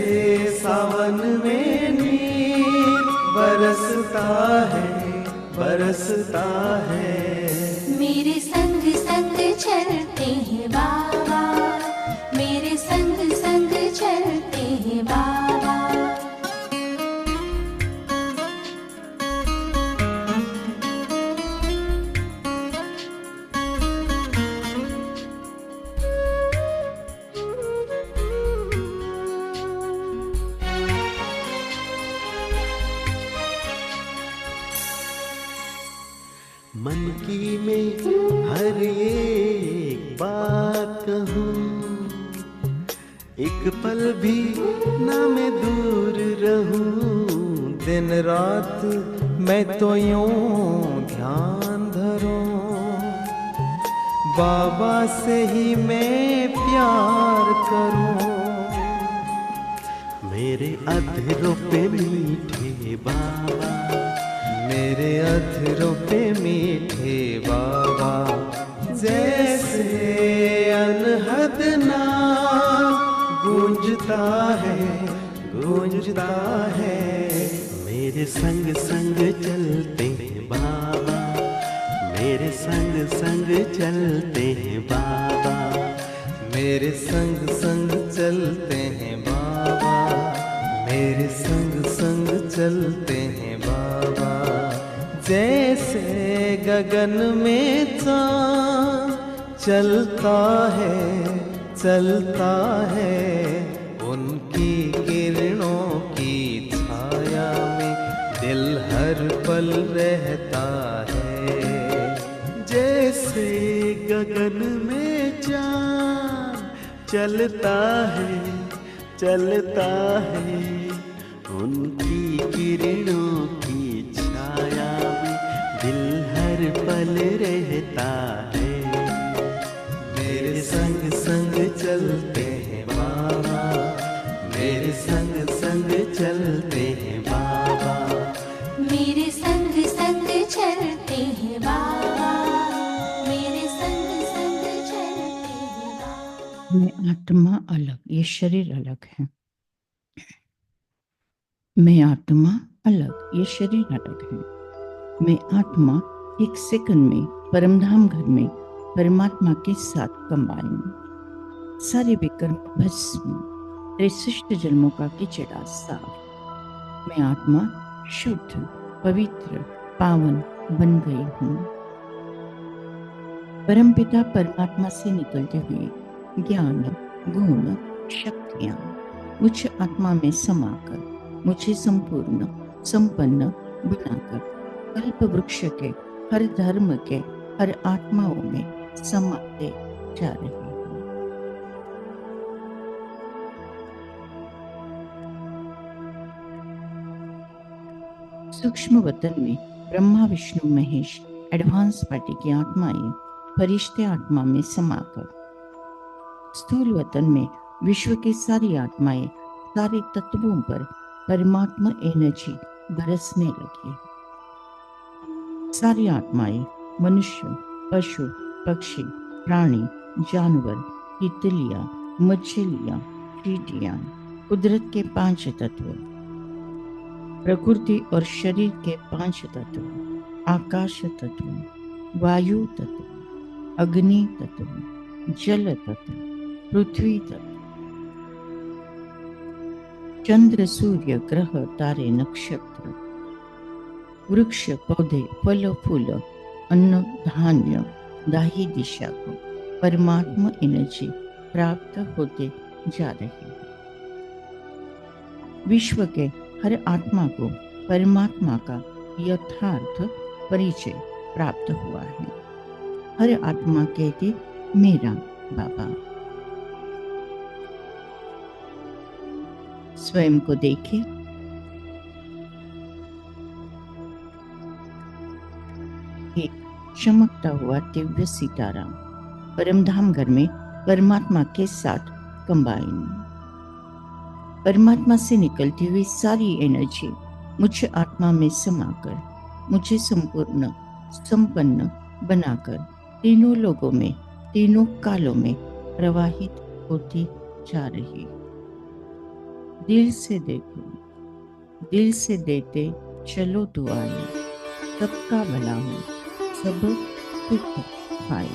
सावन में नीर बरसता है। मेरे संग संग चलते हैं बाबा, मेरे संग संग चलते हैं बाबा। मन की मैं हर एक बात कहूँ, एक पल भी ना मैं दूर रहूं। दिन रात मैं तो यूं ध्यान धरूं, बाबा से ही मैं प्यार करूं। मेरे अधरों पे मीठे बाबा, मेरे अधरों पे मीठे बाबा, जैसे अनहद नाम गूंजता है, गूंजता है। मेरे संग संग चलते हैं बाबा, मेरे संग संग चलते हैं बाबा, मेरे संग संग चलते हैं बाबा, मेरे संग संग चलते हैं बाबा। जैसे गगन में चाँद चलता है, चलता है, उनकी किरणों की छाया में दिल हर पल रहता है। जैसे गगन में चाँद चलता है, चलता है, उनकी किरणों की छाया में दिल हर पल रहता है। मेरे संग संग चलते हैं बाबा, मेरे संग संग चलते हैं बाबा, मेरे संग संग चलते हैं बाबा, मेरे संग संग चलते हैं बाबा। मैं आत्मा अलग, ये शरीर अलग है। मैं आत्मा अलग, ये शरीर अलग है। मैं आत्मा एक सेकंड में परमधाम घर में परमात्मा के साथ कंबाइन, सारे विकर्म भस्म, 63 जन्मों का कीचड़ा साफ। मैं आत्मा शुद्ध, पवित्र, पावन बन गई हूँ। परमपिता परमात्मा से निकलते हुए ज्ञान, गुण, शक्तियाँ मुझ आत्मा में समाकर मुझे संपूर्ण संपन्न बनाकर कल्प वृक्ष के हर धर्म के हर आत्माओं में समाते जा रहे हैं। सूक्ष्म वतन में ब्रह्मा विष्णु महेश एडवांस पार्टी की आत्माएं फरिश्ते आत्मा में समाकर स्थूल वतन में विश्व की सारी आत्माएं सारे तत्वों पर परमात्मा एनर्जी बरसने लगी। सारी आत्माएं मनुष्य, पशु, पक्षी, प्राणी, जानवर, तितलियां, मछलियां, चींटियां, कुदरत के 5 तत्व, प्रकृति और शरीर के 5 तत्व, आकाश तत्व, वायु तत्व, अग्नि तत्व, जल तत्व, पृथ्वी तत्व, चंद्र, सूर्य, ग्रह, तारे, नक्षत्र, वृक्ष, पौधे, फल, फूल, अन्न, धान्य, दाही दिशा को परमात्मा एनर्जी प्राप्त होते जा रही है। विश्व के हर आत्मा को परमात्मा का यथार्थ परिचय प्राप्त हुआ है। हर आत्मा कहती मेरा बाबा। स्वयं को देखे, एक चमकता हुआ दिव्य सितारा परमधाम घर में परमात्मा के साथ कंबाइन। परमात्मा से निकलती हुई सारी एनर्जी मुझ आत्मा में समाकर मुझे संपूर्ण संपन्न बनाकर तीनों लोगों में तीनों कालों में प्रवाहित होती जा रही। दिल से देखो, दिल से देते चलो दुआएं, सबका भला हो, सब सुख पाए।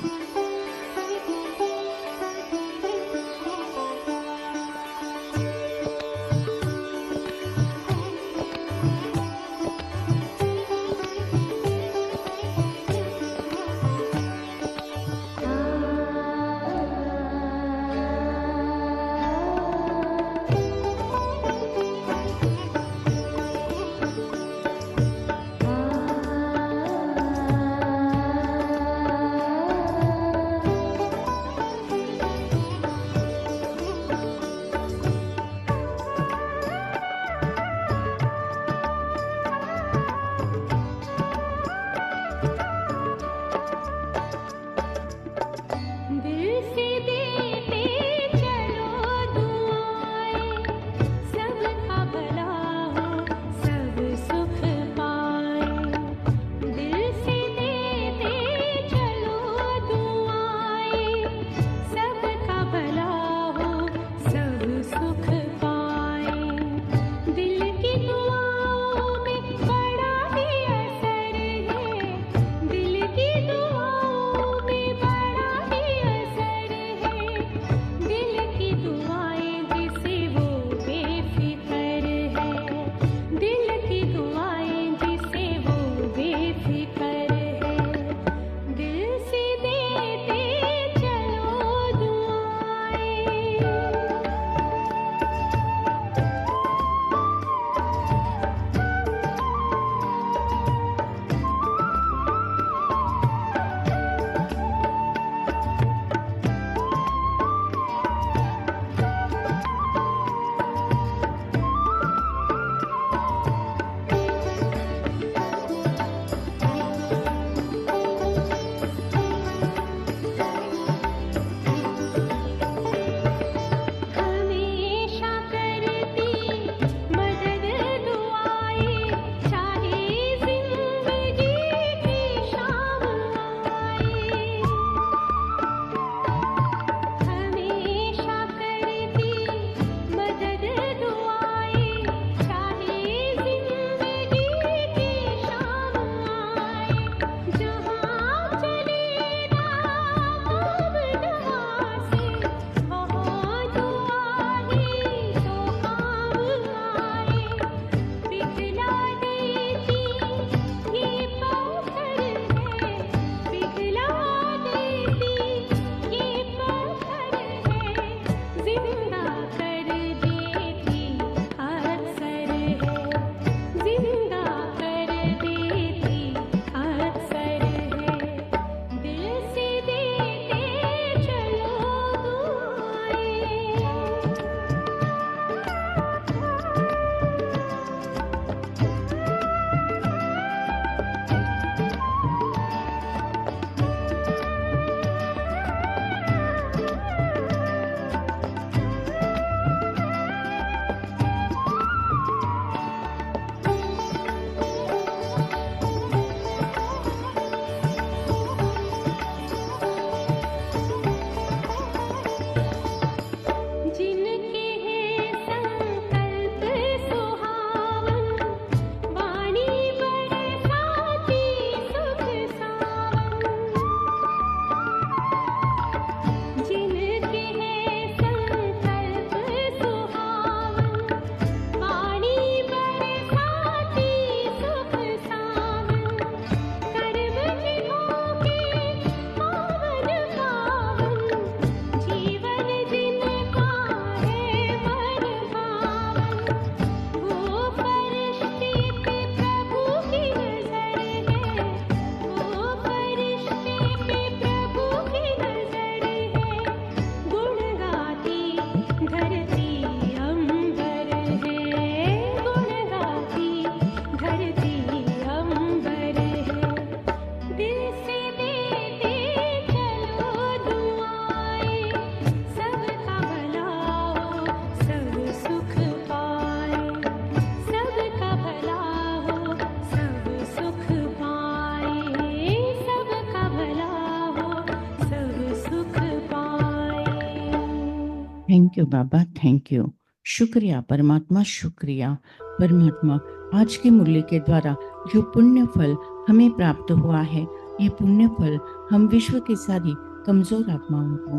Thank you Baba, thank you. शुक्रिया परमात्मा, शुक्रिया। परमात्मा, आज की मुरली के द्वारा जो पुण्य फल हमें प्राप्त हुआ है, ये पुण्य फल हम विश्व की सारी कमजोर आत्माओं को,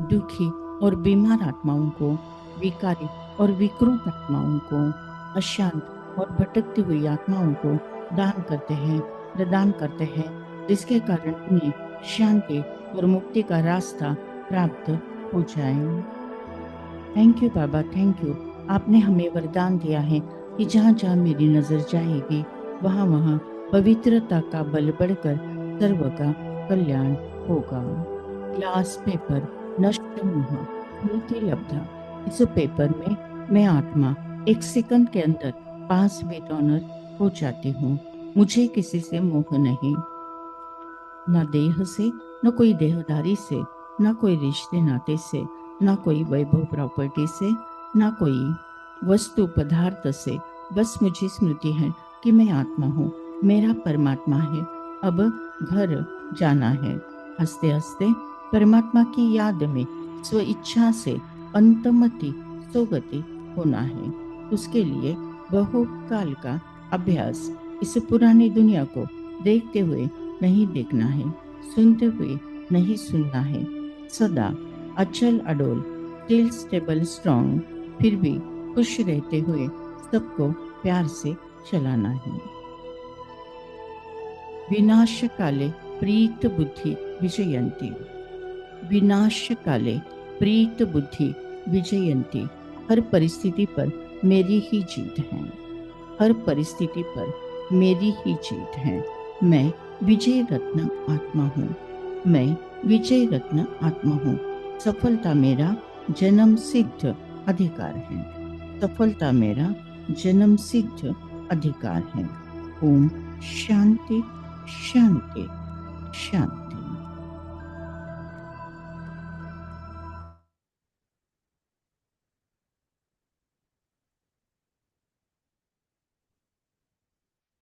दुखी और बीमार आत्माओं को, विकारी और विकृत आत्माओं को, अशांत और भटकती हुई आत्माओं को दान करते हैं, प्रदान करते हैं, जिसके कारण उन्हें शांति और मुक्ति का रास्ता प्राप्त हो जाए। Thank you Baba, thank you. आपने हमें वरदान दिया है कि जहाँ जहाँ मेरी नजर जाएगी, वहाँ वहाँ पवित्रता का बल बढ़कर सर्व का कल्याण होगा। ग्लास पेपर नष्ट मोह नीति लब्धा। इस पेपर में मैं आत्मा 1 सेकंड के अंदर पास विद ऑनर हो जाती हूँ। मुझे किसी से मोह नहीं, ना देह से, न कोई देहदारी से, ना कोई रिश्ते नाते से, ना कोई वैभव प्रॉपर्टी से, ना कोई वस्तु पदार्थ से। बस मुझे स्मृति है कि मैं आत्मा हूँ, मेरा परमात्मा है, अब घर जाना है। हंसते हंसते परमात्मा की याद में स्व इच्छा से अंतमति सोगति होना है। उसके लिए बहुकाल का अभ्यास इस पुरानी दुनिया को देखते हुए नहीं देखना है, सुनते हुए नहीं सुनना है। सदा अचल अडोल, स्टिल स्टेबल स्ट्रॉन्ग, फिर भी खुश रहते हुए सबको प्यार से चलाना है। विनाश काले प्रीत बुद्धि विजयंती। विनाश काले प्रीत बुद्धि विजयंती। हर परिस्थिति पर मेरी ही जीत है, हर परिस्थिति पर मेरी ही जीत है। मैं विजय रत्न आत्मा हूँ, मैं विजय रत्न आत्मा हूँ। सफलता मेरा जन्म सिद्ध अधिकार है, सफलता मेरा जन्म सिद्ध अधिकार है। ओम शांति शांति शांति।